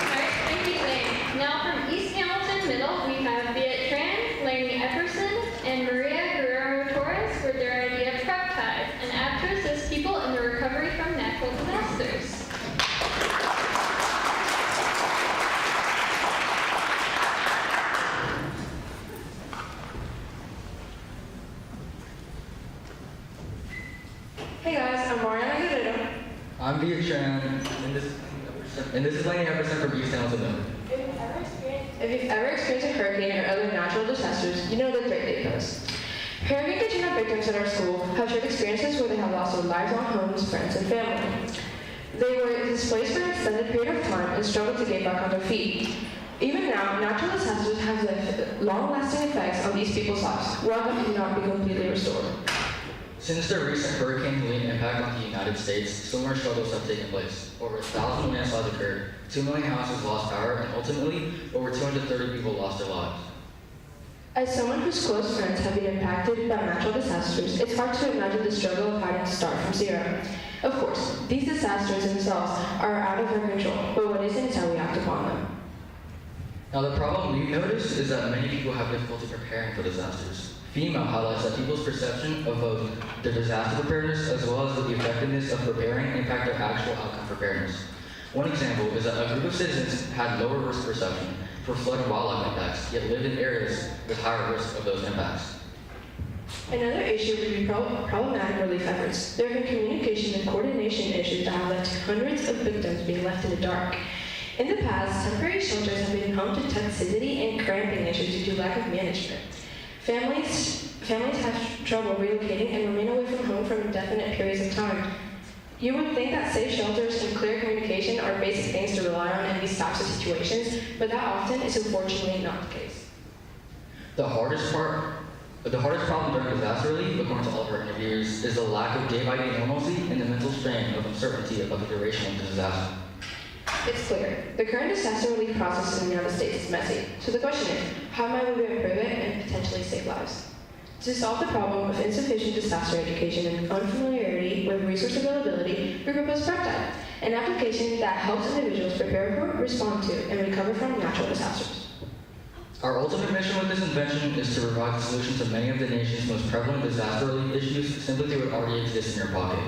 Alright, thank you, Lane. Now from East Hamilton Middle, we have Viet Tran, Lainey Epperson, and Maria Guerrero-Torres for their idea of Prep Tide, an app to assist people in the recovery from natural disasters.
Hey guys, I'm Mariana Guerrero.
I'm Viet Tran, and this is Lainey Epperson from East Hamilton Middle.
If you've ever experienced a hurricane or other natural disasters, you know the threat they pose. Parent and Katrina victims at our school have shared experiences where they have lost their lives on homes, friends, and family. They were displaced for an extended period of time and struggled to get back on their feet. Even now, natural disasters have left long-lasting effects on these people's lives. Welcome cannot be completely restored.
Since the recent Hurricane Helene impact on the United States, similar struggles have taken place. Over 1,000 landslides occurred, 2 million houses lost power, and ultimately, over 230 people lost their lives.
As someone whose close friends have been impacted by natural disasters, it's hard to imagine the struggle of having to start from zero. Of course, these disasters themselves are out of our control, but what isn't is how we act upon them.
Now, the problem we've noticed is that many people have difficulty preparing for disasters. FEMA highlights that people's perception of both their disaster preparedness as well as the effectiveness of preparing impact their actual outcome preparedness. One example is that a group of citizens had lower risk perception for flood and wildlife impacts, yet lived in areas with higher risk of those impacts.
Another issue would be problematic relief efforts. There have been communication and coordination issues that have led to hundreds of victims being left in the dark. In the past, temporary shelters have been home to toxicity and cramping issues due to lack of management. Families have trouble relocating and remain away from home for indefinite periods of time. You would think that safe shelters and clear communication are basic things to rely on in these types of situations, but that often is unfortunately not the case.
The hardest problem during disaster relief, according to all of our interviewers, is the lack of day-by-day normalcy and the mental strain of uncertainty about the duration of the disaster.
It's clear. The current disaster relief process in the United States is messy. So the question is, how might we improve it and potentially save lives? To solve the problem of insufficient disaster education and unfamiliarity with resource availability, we propose PrepTime, an application that helps individuals prepare for, respond to, and recover from natural disasters.
Our ultimate mission with this invention is to provide a solution to many of the nation's most prevalent disaster relief issues simply through what already exists in your pocket.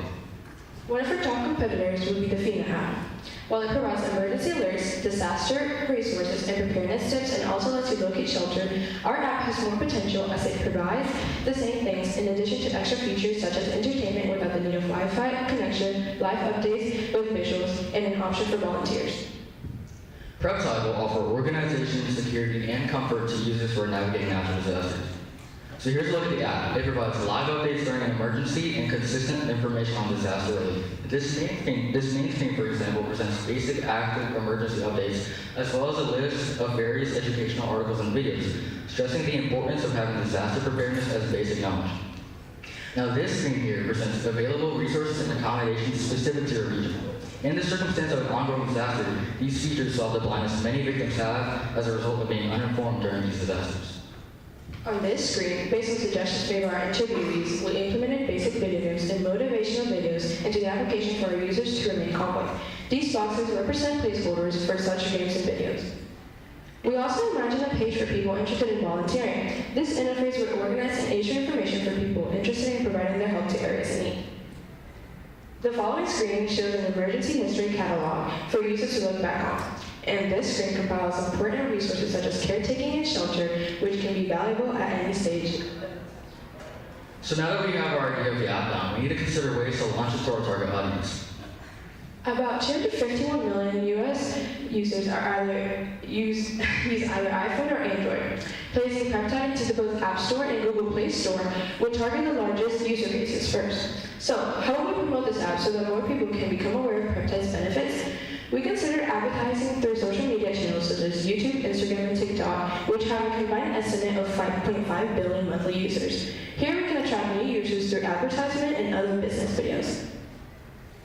One of our top competitors would be the FEMA app. While it provides emergency alerts, disaster resources, and preparedness tips, and also lets you locate shelter, our app has more potential as it provides the same things in addition to extra features such as entertainment without the need of Wi-Fi connection, live updates with visuals, and an option for volunteers.
PrepTime will offer organization, security, and comfort to users who are navigating natural disasters. So here's a look at the app. It provides live updates during an emergency and consistent information on disaster relief. This main screen, for example, presents basic active emergency updates, as well as a list of various educational articles and videos, stressing the importance of having disaster preparedness as basic knowledge. Now this screen here presents available resources and accommodations specific to your region. In the circumstance of an ongoing disaster, these features solve the blindness many victims have as a result of being uninformed during these disasters.
On this screen, based on suggestions made by our interviewees, we implemented basic video games and motivational videos into the application for our users to remain calm. These boxes represent placeholders for such games and videos. We also imagined a page for people interested in volunteering. This interface would organize and issue information for people interested in providing their help to areas in need. The following screen shows an emergency history catalog for users to look back on. And this screen compiles important resources such as caretaking and shelter, which can be valuable at any stage.
So now that we have our idea of the app down, we need to consider ways to launch it to our target audience.
About 251 million U.S. users use either iPhone or Android. Placing PrepTime into both App Store and Google Play Store would target the largest user bases first. So, how will we promote this app so that more people can become aware of PrepTime's benefits? We consider advertising through social media channels such as YouTube, Instagram, and TikTok, which have a combined estimate of 5.5 billion monthly users. Here we can attract new users through advertisement and other business videos.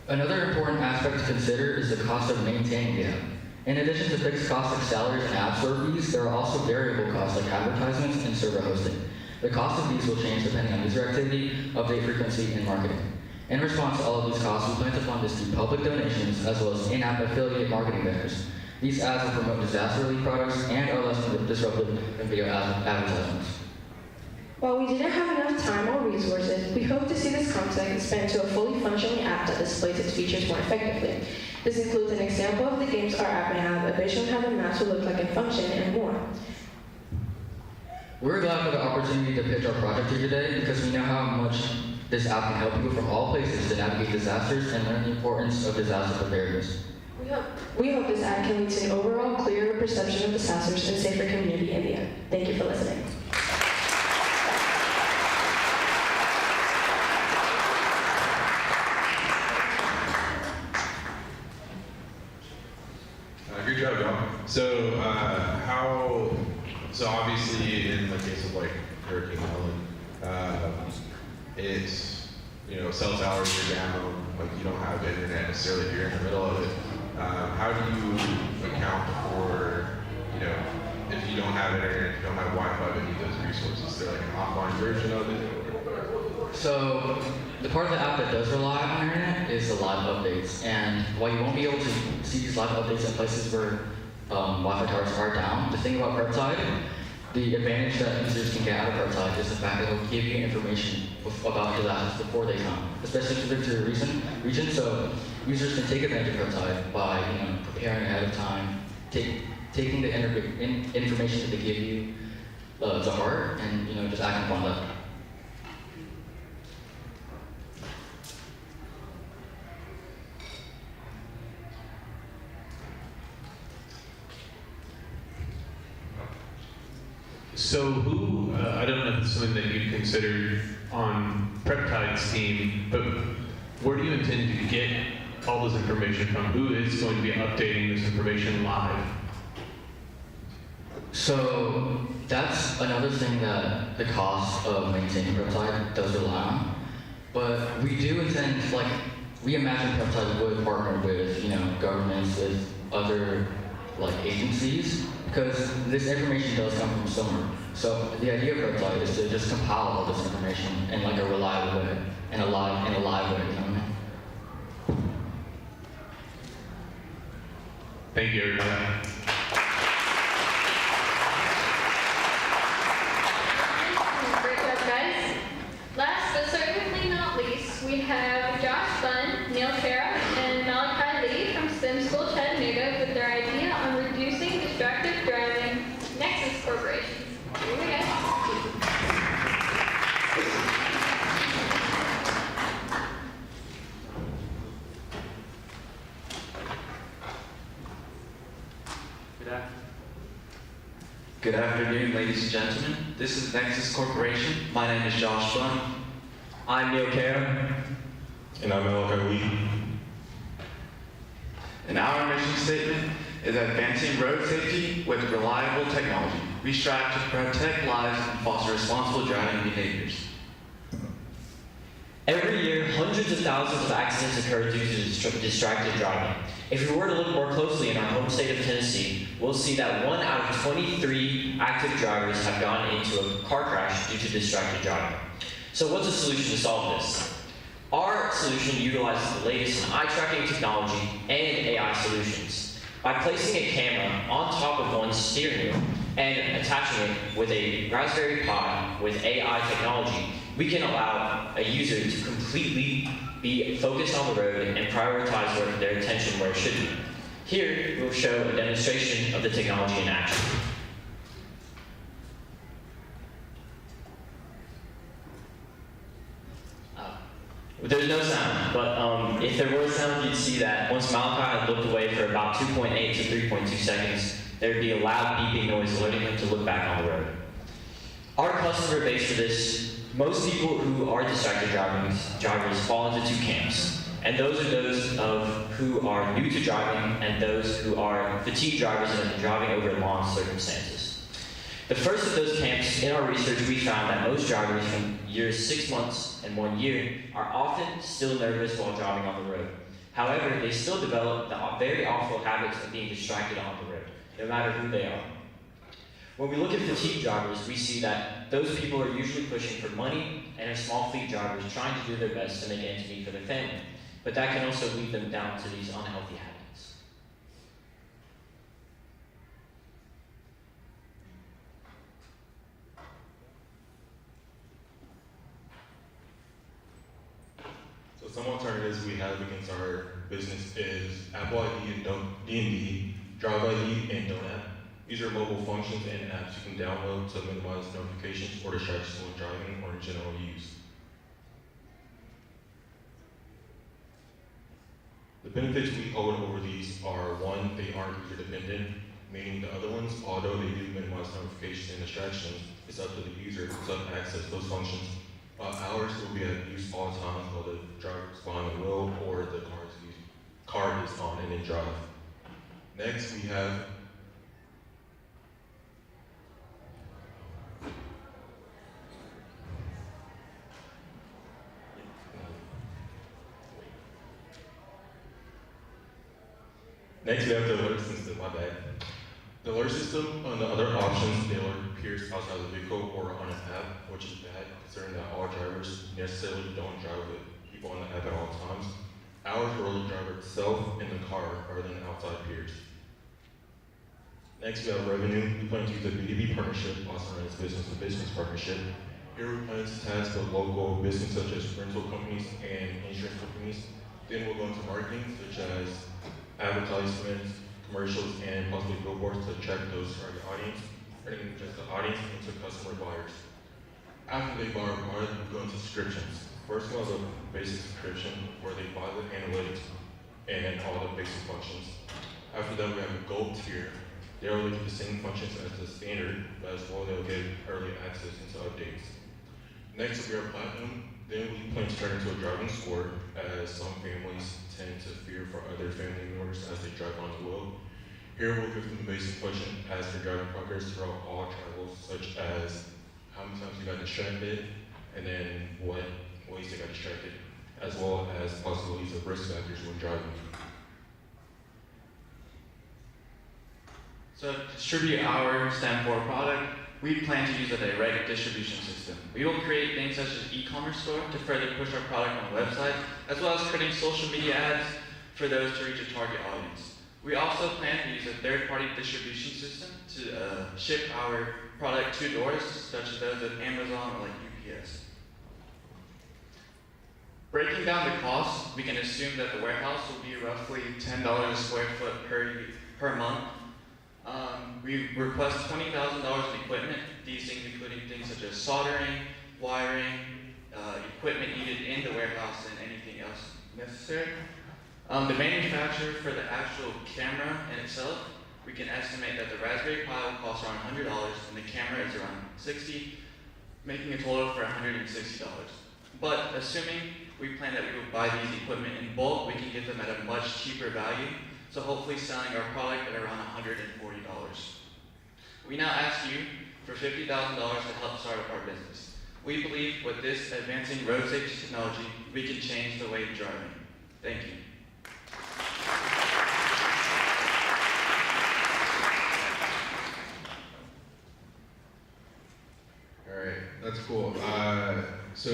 Another important aspect to consider is the cost of maintaining the app. In addition to fixed costs like salaries and app store fees, there are also variable costs like advertisements and server hosting. The cost of these will change depending on user activity, update frequency, and marketing. In response to all of these costs, we plan to fund this through public donations as well as in-app affiliate marketing banners. These ads will promote disaster relief products and are less disruptive than video advertisements.
While we didn't have enough time or resources, we hope to see this concept expand to a fully functioning app that displays its features more effectively. This includes an example of the games our app may have, a vision of how the maps will look like and function, and more.
We're glad for the opportunity to pitch our project here today because we know how much this app can help people from all places to navigate disasters and learn the importance of disaster preparedness.
We hope this app can lead to an overall clearer perception of disasters and safer community in the end. Thank you for listening.
like Hurricane Helen. It, cell towers are down, like you don't have internet necessarily if you're in the middle of it. How do you account for, if you don't have internet, if you don't have Wi-Fi, but need those resources? Is there like an offline version of it?
So the part of the app that does rely on internet is the live updates. And while you won't be able to see these live updates in places where Wi-Fi towers are down, the thing about PrepTide, the advantage that users can get out of PrepTide is the fact that it'll give you information about disasters before they come, especially if you live to a region. So users can take advantage of PrepTide by preparing ahead of time, taking the information that they give you to heart, and just acting upon that.
So who, I don't know if it's something that you considered on PrepTide's team, but where do you intend to get all this information from? Who is going to be updating this information live?
So that's another thing that the cost of maintaining PrepTide does rely on. But we do intend, we imagine PrepTide would partner with, governments, with other agencies, because this information does come from somewhere. So the idea of PrepTide is to just compile all this information in a reliable way, in a live way,
Thank you, everybody.
Great job, guys. Last but certainly not least, we have Josh Bunn, Neil Kara, and Malachi Lee from STEM School Chattanooga with their idea on reducing distracted driving, Nexus Corporations. Here we go.
Good afternoon, ladies and gentlemen. This is Nexus Corporation. My name is Josh Bunn. I'm Neil Kara.
And I'm Malachi Lee.
And our mission statement is advancing road safety with reliable technology. We strive to protect lives and foster responsible driving behaviors.
Every year, hundreds of thousands of accidents occur due to distracted driving. If we were to look more closely in our home state of Tennessee, we'll see that 1 out of 23 active drivers have gone into a car crash due to distracted driving. So what's the solution to solve this? Our solution utilizes the latest in eye tracking technology and AI solutions. By placing a camera on top of one's steering wheel and attaching it with a Raspberry Pi with AI technology, we can allow a user to completely be focused on the road and prioritize their attention where it should be. Here, we'll show a demonstration of the technology in action. There's no sound, but if there were sound, you'd see that once Malachi had looked away for about 2.8 to 3.2 seconds, there'd be a loud beeping noise alerting him to look back on the road. Our customer base for this, most people who are distracted drivers fall into two camps. And those are those who are new to driving and those who are fatigued drivers and have been driving over long circumstances. The first of those camps, in our research, we found that most drivers from years 6 months and 1 year are often still nervous while driving on the road. However, they still develop the very awful habits of being distracted on the road, no matter who they are. When we look at fatigued drivers, we see that those people are usually pushing for money and are small fleet drivers trying to do their best to make ends meet for their family. But that can also lead them down to these unhealthy habits.
So some alternatives we have against our business is Apple ID and D&D, Drive ID and Don't App. These are mobile functions and apps you can download to minimize notifications or distractions when driving or in general use. The benefits we hold over these are, one, they aren't user dependent, meaning the other ones, although they do minimize notifications and distractions, it's up to the user to access those functions. Ours will be at use all times while the driver is behind the wheel or the car is on and in drive. Next, we have Next, we have the alert system, my bad. The alert system and the other options, they alert peers outside the vehicle or on an app, which is bad, considering that all drivers necessarily don't drive with people on the app at all times. Ours will alert the driver itself in the car rather than outside peers. Next, we have revenue. We plan to use a B2B partnership, also known as business-to-business partnership. Here we plan to task the local business such as rental companies and insurance companies. Then we'll go into marketing such as advertisements, commercials, and possibly billboards to attract those target audience, turning just the audience into customer buyers. After they buy our product, we go into subscriptions. First one is a basic subscription where they buy the analytics and then all the basic functions. After that, we have a gold tier. They'll get the same functions as the standard, but as well they'll get early access into updates. Next will be our platinum. Then we plan to turn into a driving score, as some families tend to fear for other family members as they drive on the road. Here we'll give them the basic question as their driving progress throughout all travels, such as how many times you got distracted, and then what ways they got distracted, as well as possibilities of risk factors when driving.
So to distribute our STEM 4 product, we plan to use a direct distribution system. We will create things such as e-commerce store to further push our product on the website, as well as creating social media ads for those to reach a target audience. We also plan to use a third-party distribution system to ship our product to doors, such as those of Amazon or like UPS. Breaking down the cost, we can assume that the warehouse will be roughly $10 a square foot per month. We request $20,000 in equipment, these things including things such as soldering, wiring, equipment needed in the warehouse, and anything else necessary. The manufacturer for the actual camera in itself, we can estimate that the Raspberry Pi will cost around $100 and the camera is around $60, making a total for $160. But assuming we plan that we will buy these equipment in bulk, we can get them at a much cheaper value, so hopefully selling our product at around $140. We now ask you for $50,000 to help start up our business. We believe with this advancing road safety technology, we can change the way of driving. Thank you.
All right, that's cool. So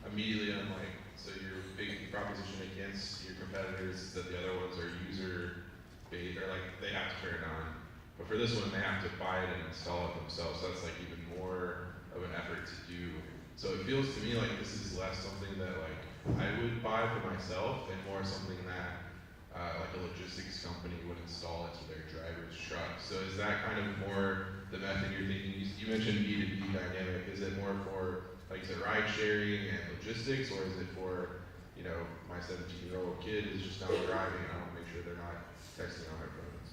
immediately I'm like, so your big proposition against your competitors is that the other ones are user-based, or like they have to turn it on. But for this one, they have to buy it and install it themselves. So that's like even more of an effort to do. So it feels to me like this is less something that like I would buy for myself and more something that like a logistics company would install into their driver's truck. So is that kind of more the method you're thinking? You mentioned B2B dynamic. Is it more for, like you said, ride sharing and logistics, or is it for, you know, my 17-year-old kid is just not driving and I want to make sure they're not texting on their phones?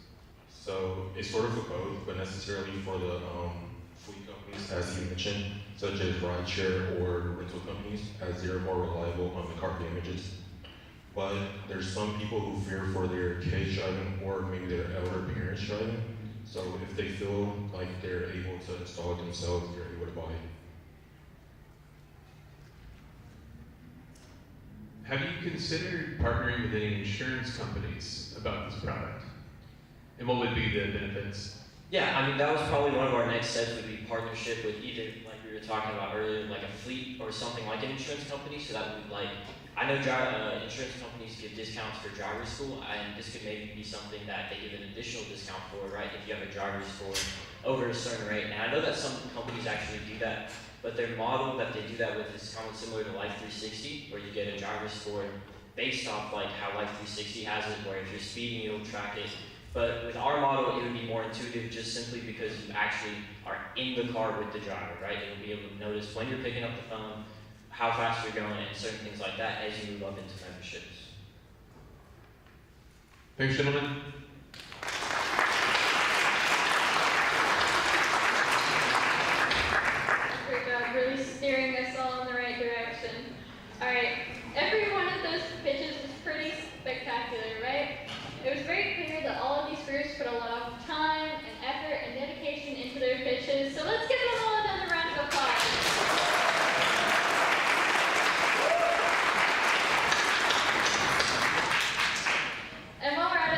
So it's sort of for both, but necessarily for the fleet companies, as you mentioned, such as rideshare or rental companies, as they're more reliable on the car damages. But there's some people who fear for their kids driving or maybe their elder parents driving. So if they feel like they're able to install it themselves, they're able to buy it.
Have you considered partnering with any insurance companies about this product? And what would be the benefits?
Yeah, I mean, that was probably one of our next steps would be partnership with either, like we were talking about earlier, like a fleet or something like an insurance company, so that we like, I know insurance companies give discounts for driver's school, and this could maybe be something that they give an additional discount for, right, if you have a driver's score over a certain rate. And I know that some companies actually do that, but their model that they do that with is kind of similar to Life 360, where you get a driver's score based off like how Life 360 has it, where if you're speeding, it'll track it. But with our model, it would be more intuitive just simply because you actually are in the car with the driver, right? It'll be able to notice when you're picking up the phone, how fast you're going, and certain things like that as you move up into memberships.
Thanks, gentlemen.
Great job, really steering us all in the right direction. All right, every one of those pitches was pretty spectacular, right? It was very clear that all of these groups put a lot of time and effort and dedication into their pitches, so let's give them all another round of applause. And while we're at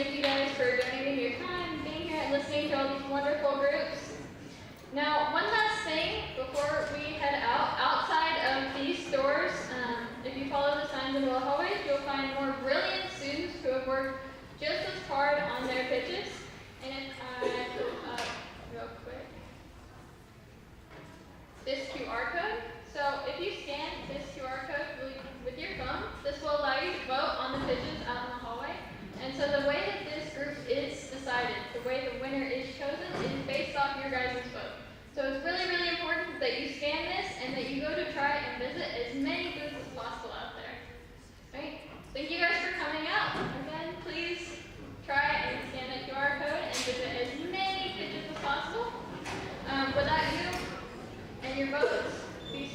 thank you guys for donating your time, being here, and listening to all these wonderful groups. Now, one last thing before we head out. Outside of these doors, if you follow the signs in the hallways, you'll find more brilliant students who have worked just as hard on their pitches. And if I go up real quick, this QR code. So if you scan this QR code with your phone, this will allow you to vote on the pitches out in the hallway. And so the way that this group is decided, the way the winner is chosen, is based off your guys' vote. So it's really, really important that you scan this and that you go to try and visit as many booths as possible out there. Right? Thank you guys for coming out. Again, please try and scan that QR code and visit as many pitches as possible. Without you and your votes, these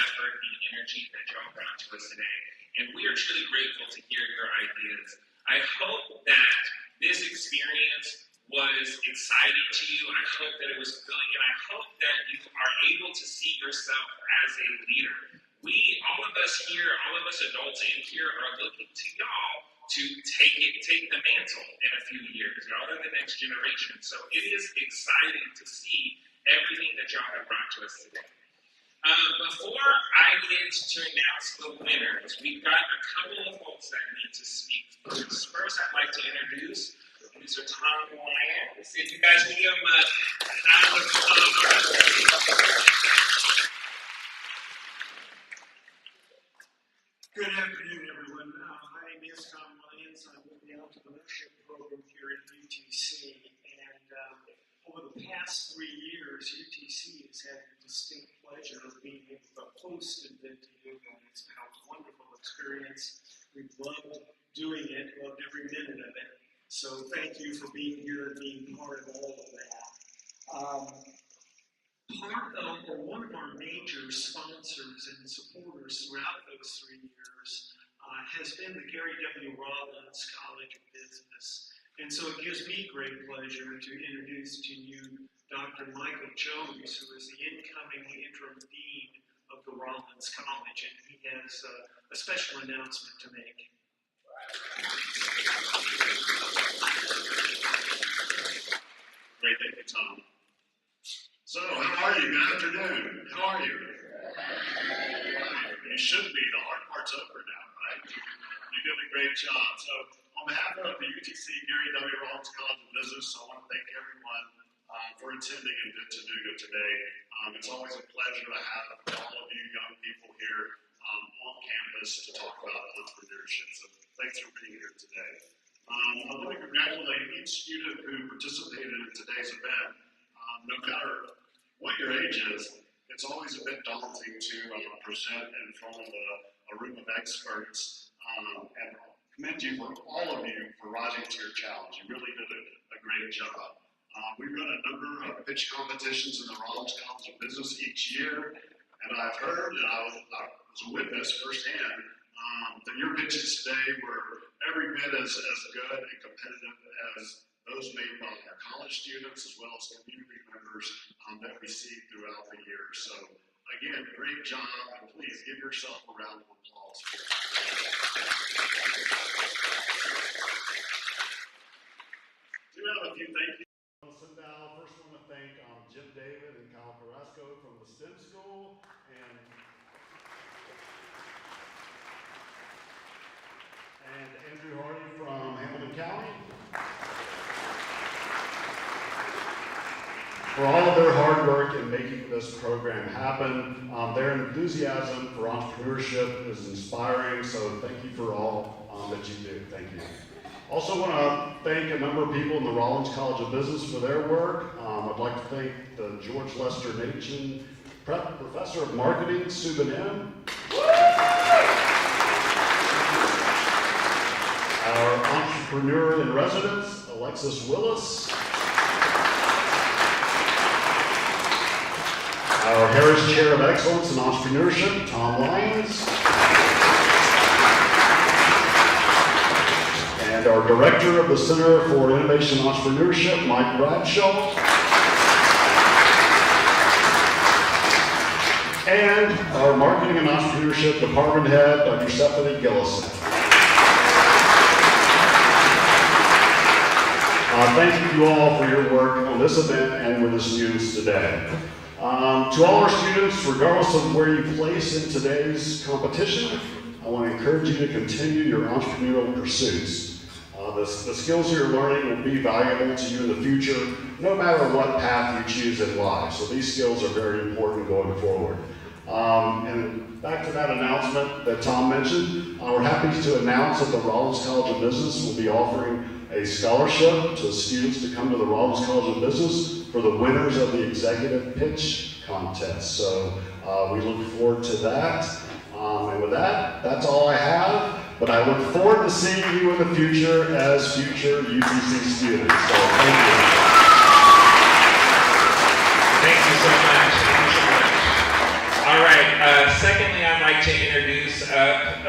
effort and energy that y'all brought to us today. And we are truly grateful to hear your ideas. I hope that this experience was exciting to you. I hope that it was filling, and I hope that you are able to see yourself as a leader. All of us here, all of us adults in here are looking to y'all to take the mantle in a few years. Y'all are the next generation. So it is exciting to see everything that y'all have brought to us today. Before I get to announce the winners, we've got a couple of folks that need to speak first. First, I'd like to introduce Mr. Tom Lyons. If you guys will give him a round of applause.
Good afternoon, everyone. My name is Tom Lyons. I'm with the Entrepreneurship Program here at UTC. And over the past 3 years, UTC has had the distinct pleasure of being able to host Inventanooga. It's been a wonderful experience. We've loved doing it, loved every minute of it. So thank you for being here and being part of all of that. One of our major sponsors and supporters throughout those 3 years has been the Gary W. Rollins College of Business. And so it gives me great pleasure to introduce to you Dr. Michael Jones, who is the incoming interim dean of the Rollins College, and he has a special announcement to make.
Great, thank you, Tom. So, how are you? Good afternoon. How are you? You should be. The hard part's over now, right? You did a great job. So, on behalf of the UTC Gary W. Rollins College of Business, I want to thank everyone for attending Inventanooga today. It's always a pleasure to have all of you young people here on campus to talk about entrepreneurship. So, thanks for being here today. I want to congratulate each student who participated in today's event. No matter what your age is, it's always a bit daunting to present in front of a room of experts, and commend you for all of you for rising to your challenge. You really did a great job. We run a number of pitch competitions in the Rollins College of Business each year, and I've heard, and I was a witness firsthand, that your pitches today were every bit as good and competitive as those made by our college students as well as community members that we see throughout the year. So, again, great job, and please give yourself a round of applause. Do have a few thank you.
First want to thank Jim David and Kyle Carrasco from the STEM School, and Andrew Hardy from Hamilton County for all of their hard work in making this program happen. Their enthusiasm for entrepreneurship is inspiring, so thank you for all that you do. Thank you. Also want to thank a number of people in the Rollins College of Business for their work. I'd like to thank the George Lester Nation Professor of Marketing, Subin M. Our entrepreneur in residence, Alexis Willis. Our Harris Chair of Excellence in Entrepreneurship, Tom Lyons. And our Director of the Center for Innovation and Entrepreneurship, Mike Bradshaw. And our Marketing and Entrepreneurship Department Head, Dr. Stephanie Gillison. Thank you all for your work on this event and with the students today. To all our students, regardless of where you place in today's competition, I want to encourage you to continue your entrepreneurial pursuits. The skills you're learning will be valuable to you in the future, no matter what path you choose in life. So these skills are very important going forward. And back to that announcement that Tom mentioned, we're happy to announce that the Rollins College of Business will be offering a scholarship to students to come to the Rollins College of Business for the winners of the executive pitch contest. So we look forward to that. And with that, that's all I have. But I look forward to seeing you in the future as future UTC students. So thank you.
Thank you so much. All right, second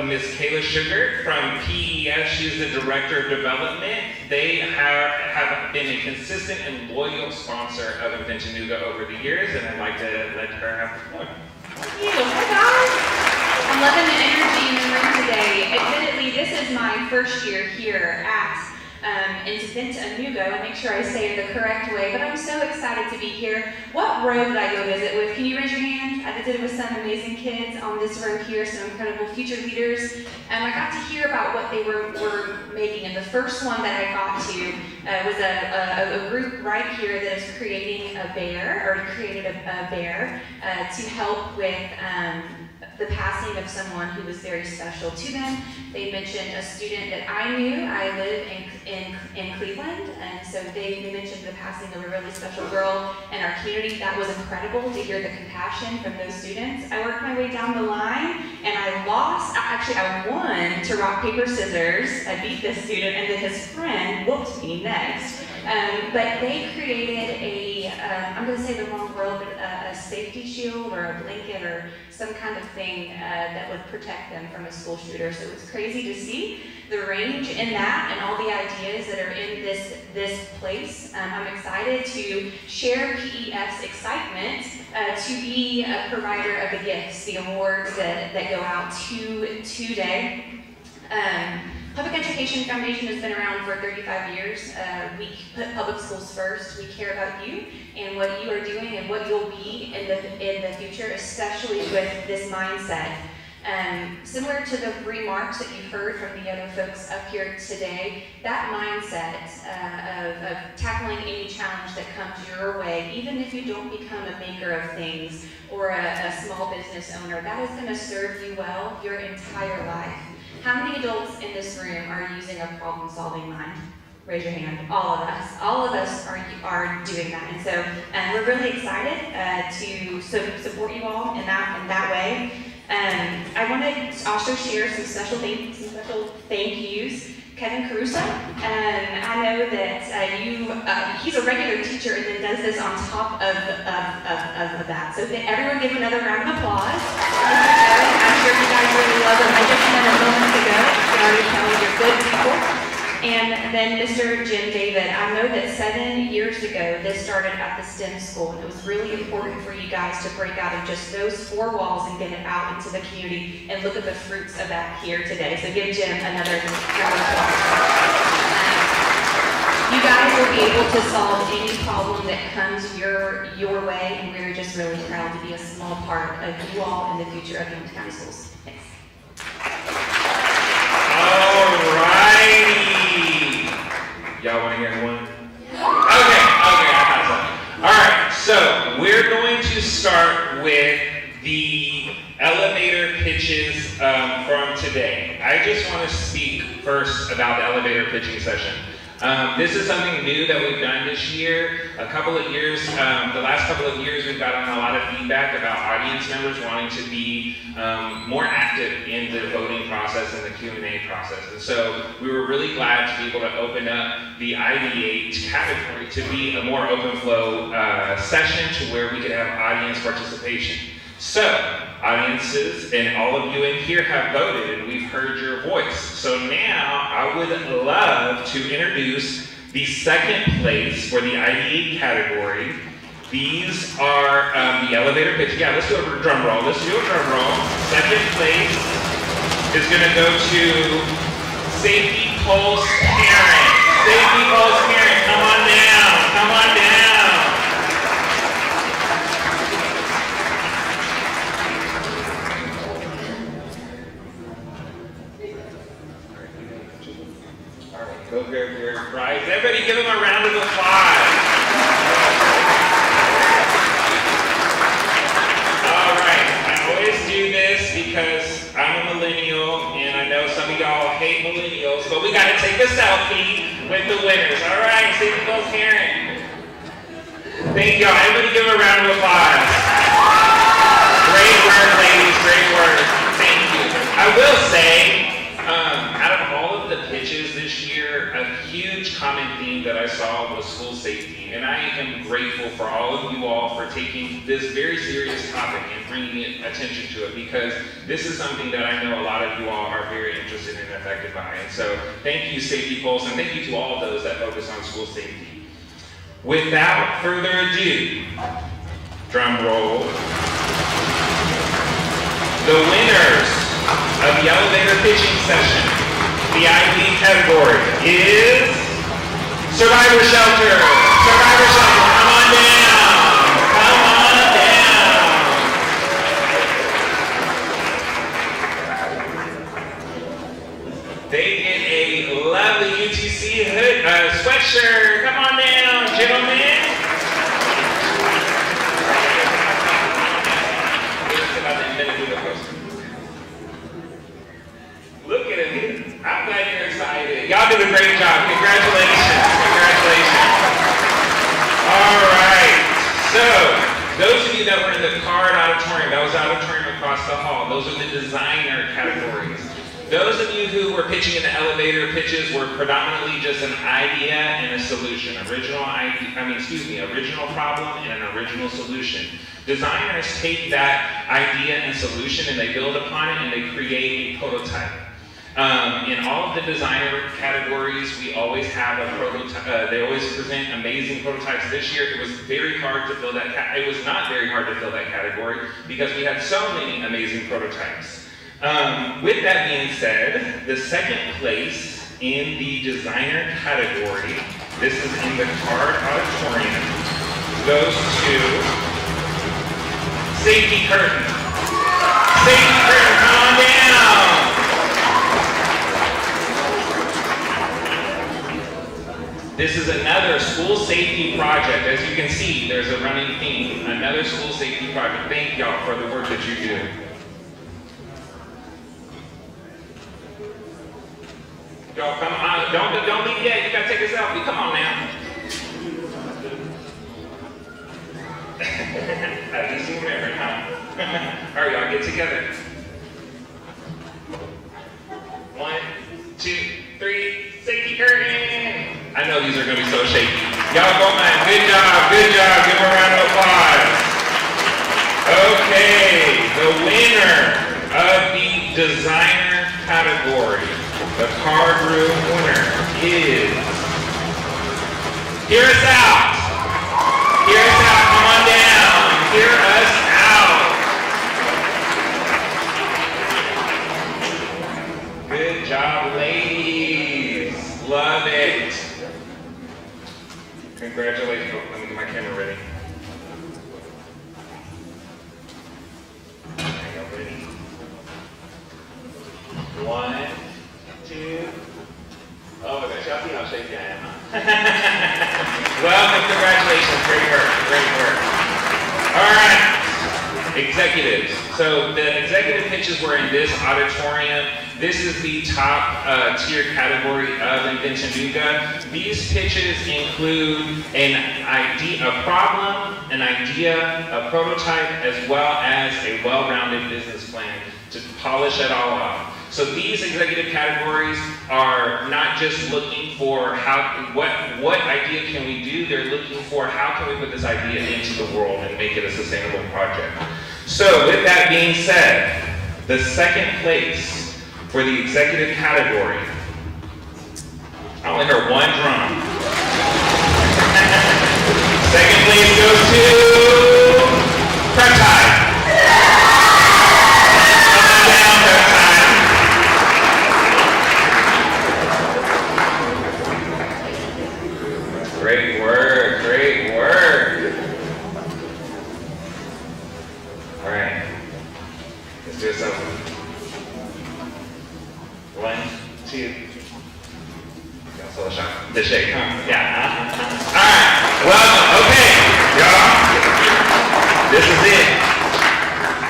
Ms. Kayla Sugar from PES. She's the Director of Development. They have been a consistent and loyal sponsor of Inventanooga over the years, and I'd like to let her have the floor.
Thank you. Hi guys. I'm loving the energy in the room today. Admittedly, this is my first year here at Inventanooga. I'll make sure I say it the correct way, but I'm so excited to be here. What row did I go visit with? Can you raise your hand? I visited with some amazing kids on this row here, some incredible future leaders. I got to hear about what they were making, and the first one that I got to was a group right here that is creating a bear, or created a bear to help with the passing of someone who was very special to them. They mentioned a student that I knew. I live in Cleveland, and so they mentioned the passing of a really special girl in our community. That was incredible to hear the compassion from those students. I worked my way down the line, and I won to rock, paper, scissors. I beat this student, and then his friend whooped me next. But they created I'm going to say the wrong word, but a safety shield or a blanket or some kind of thing that would protect them from a school shooter. So it was crazy to see the range in that and all the ideas that are in this place. I'm excited to share PEF's excitement to be a provider of the gifts, the awards that go out today. Public Education Foundation has been around for 35 years. We put public schools first. We care about you and what you are doing and what you'll be in the future, especially with this mindset. Similar to the remarks that you heard from the other folks up here today, that mindset of tackling any challenge that comes your way, even if you don't become a maker of things or a small business owner, that is going to serve you well your entire life. How many adults in this room are using a problem-solving mind? Raise your hand. All of us. All of us are doing that, and so we're really excited to support you all in that way. I want to also share some special thank yous. Kevin Caruso. I know that he's a regular teacher and then does this on top of that. So everyone give another round of applause. I'm sure you guys really love him. I just met him moments ago. I can already tell you're good people. And then Mr. Jim David. I know that 7 years ago this started at the STEM school, and it was really important for you guys to break out of just those four walls and get it out into the community and look at the fruits of that here today. So give Jim another round of applause. You guys will be able to solve any problem that comes your way, and we're just really proud to be a small part of you all in the future of Youngstown County Schools. Thanks.
Alrighty. Y'all want to hear one? Okay, I got some. Alright, so we're going to start with the elevator pitches from today. I just want to speak first about the elevator pitching session. This is something new that we've done this year. The last couple of years, we've gotten a lot of feedback about audience members wanting to be more active in the voting process and the Q&A process. And so we were really glad to be able to open up the Ideate category to be a more open flow session to where we could have audience participation. So, audiences and all of you in here have voted and we've heard your voice. So now I would love to introduce the second place for the Ideate category. These are the elevator pitch. Yeah, let's do a drum roll. Let's do a drum roll. Second place is going to go to Safety Pulse Parent. Safety Pulse Parent, come on down. Come on down. Go grab your prize. Everybody give them a round of applause. All right, I always do this because I'm a millennial and I know some of y'all hate millennials, but we gotta take a selfie with the winners. All right, Safety Pulse Parent. Thank y'all. Everybody give them a round of applause. Great work, ladies, great work. Thank you. I will say, out of all of the pitches this year, a huge common theme that I saw was school safety. And I am grateful for all of you all for taking this very serious topic and bringing attention to it, because this is something that I know a lot of you all are very interested and affected by. And so thank you, Safety Pulse, and thank you to all of those that focus on school safety. Without further ado, drum roll, the winners of the elevator pitching session, the ID category is Survivor Shelter. Survivor Shelter, come on down. Come on down. They get a lovely UTC hood, sweatshirt. Come on down, gentlemen. Look at him. I'm glad you're excited. Y'all did a great job. Congratulations. Congratulations. All right. So, those of you that were in the card auditorium, that was auditorium across the hall, those are the designer categories. Those of you who were pitching in the elevator pitches were predominantly just an idea and a solution. Original problem and an original solution. Designers take that idea and solution and they build upon it and they create a prototype. In all of the designer categories, we always have a prototype. They always present amazing prototypes. This year, it was very hard to fill that. It was not very hard to fill that category because we had so many amazing prototypes. With that being said, the second place in the designer category, this is in the card auditorium, goes to Safety Curtain. Safety Curtain, come on down. This is another school safety project. As you can see, there's a running theme. Another school safety project. Thank y'all for the work that you do. Y'all come on, don't leave yet. You gotta take a selfie. Come on now. At least you remember, huh? All right, y'all, get together. 1, 2, 3, safety curtain. I know these are gonna be so shaky. Y'all go, man. Good job, good job. Give them a round of applause. Okay, the winner of the designer category, the card room winner is, hear us out. Hear us out, come on down. Hear us out. Good job, ladies. Love it. Congratulations. Oh, let me get my camera ready. Are y'all ready? 1, 2. Oh my gosh, y'all see how shaky I am, huh? Well, congratulations. Great work. Great work. All right. Executives. So the executive pitches were in this auditorium. This is the top tier category of Inventanooga. These pitches include an idea, a problem, an idea, a prototype, as well as a well-rounded business plan to polish it all off. So these executive categories are not just looking for what idea can we do, they're looking for how can we put this idea into the world and make it a sustainable project. So with that being said, the second place for the executive category, I only heard one drum. Second place goes to Prototype. Come on down, Prototype. Great work, great work. All right, let's do this over. 1, 2. Y'all saw the shot. The shake, huh? Yeah. All right. Well, okay, y'all. This is it.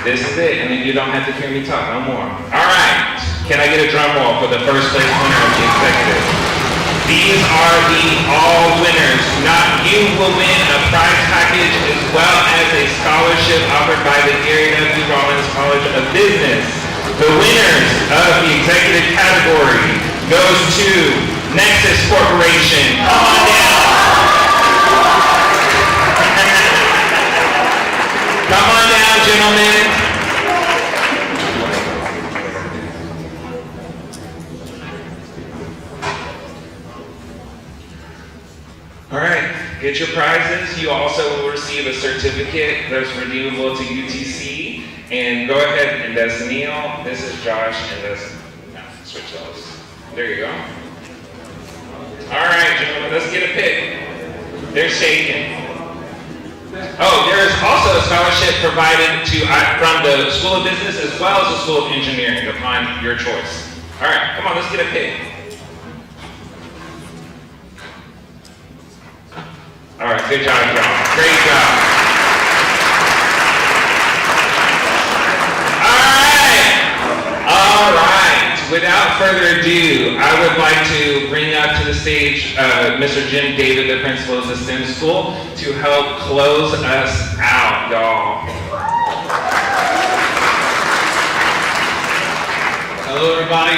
This is it, and then you don't have to hear me talk no more. All right. Can I get a drum roll for the first place winner of the executive? These are the all winners. Not you will win a prize package as well as a scholarship offered by the Gary W. Rollins College of Business. The winners of the executive category goes to Nexus Corporation. Come on down. gentlemen. All right, get your prizes. You also will receive a certificate that's redeemable to UTC. And go ahead, and that's Neil. This is Josh, and that's, no, switch those. There you go. All right, gentlemen, let's get a pick. They're shaking. Oh, there's also a scholarship provided to from the School of Business as well as the School of Engineering upon your choice. All right, come on, let's get a pick. All right, good job, y'all. Great job. All right. Without further ado, I would like to bring up to the stage Mr. Jim David, the principal of the STEM school, to help close us out, y'all.
Hello, everybody.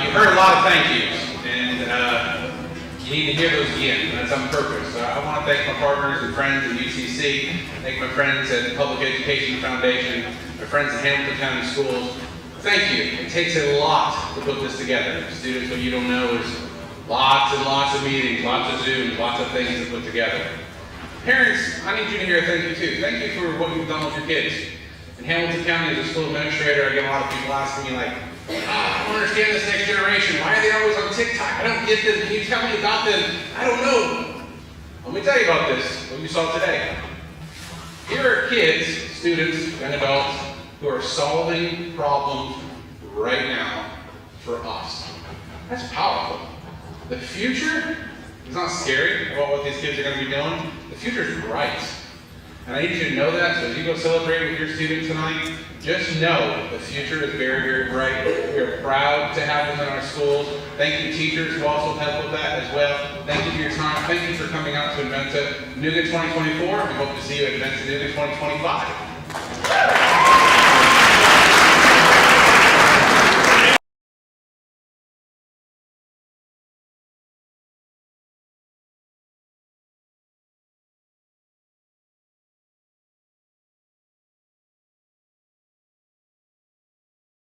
You heard a lot of thank yous, and you need to hear those again. That's on purpose. I want to thank my partners and friends at UCC, thank my friends at the Public Education Foundation, my friends at Hamilton County Schools. Thank you. It takes a lot to put this together. Students, what you don't know is lots and lots of meetings, lots of Zooms, lots of things to put together. Parents, I need you to hear a thank you too. Thank you for what you've done with your kids. In Hamilton County, as a school administrator, I get a lot of people asking me like, I don't understand this next generation. Why are they always on TikTok? I don't get them. Can you tell me about them? I don't know. Let me tell you about this, what you saw today. Here are kids, students, and adults who are solving problems right now for us. That's powerful. The future is not scary about what these kids are going to be doing. The future is bright. And I need you to know that, so as you go celebrate with your students tonight, just know the future is very, very bright. We are proud to have them in our schools. Thank you, teachers, who also help with that as well. Thank you for your time. Thank you for coming out to Inventanooga 2024. We hope to see you at Inventanooga 2025.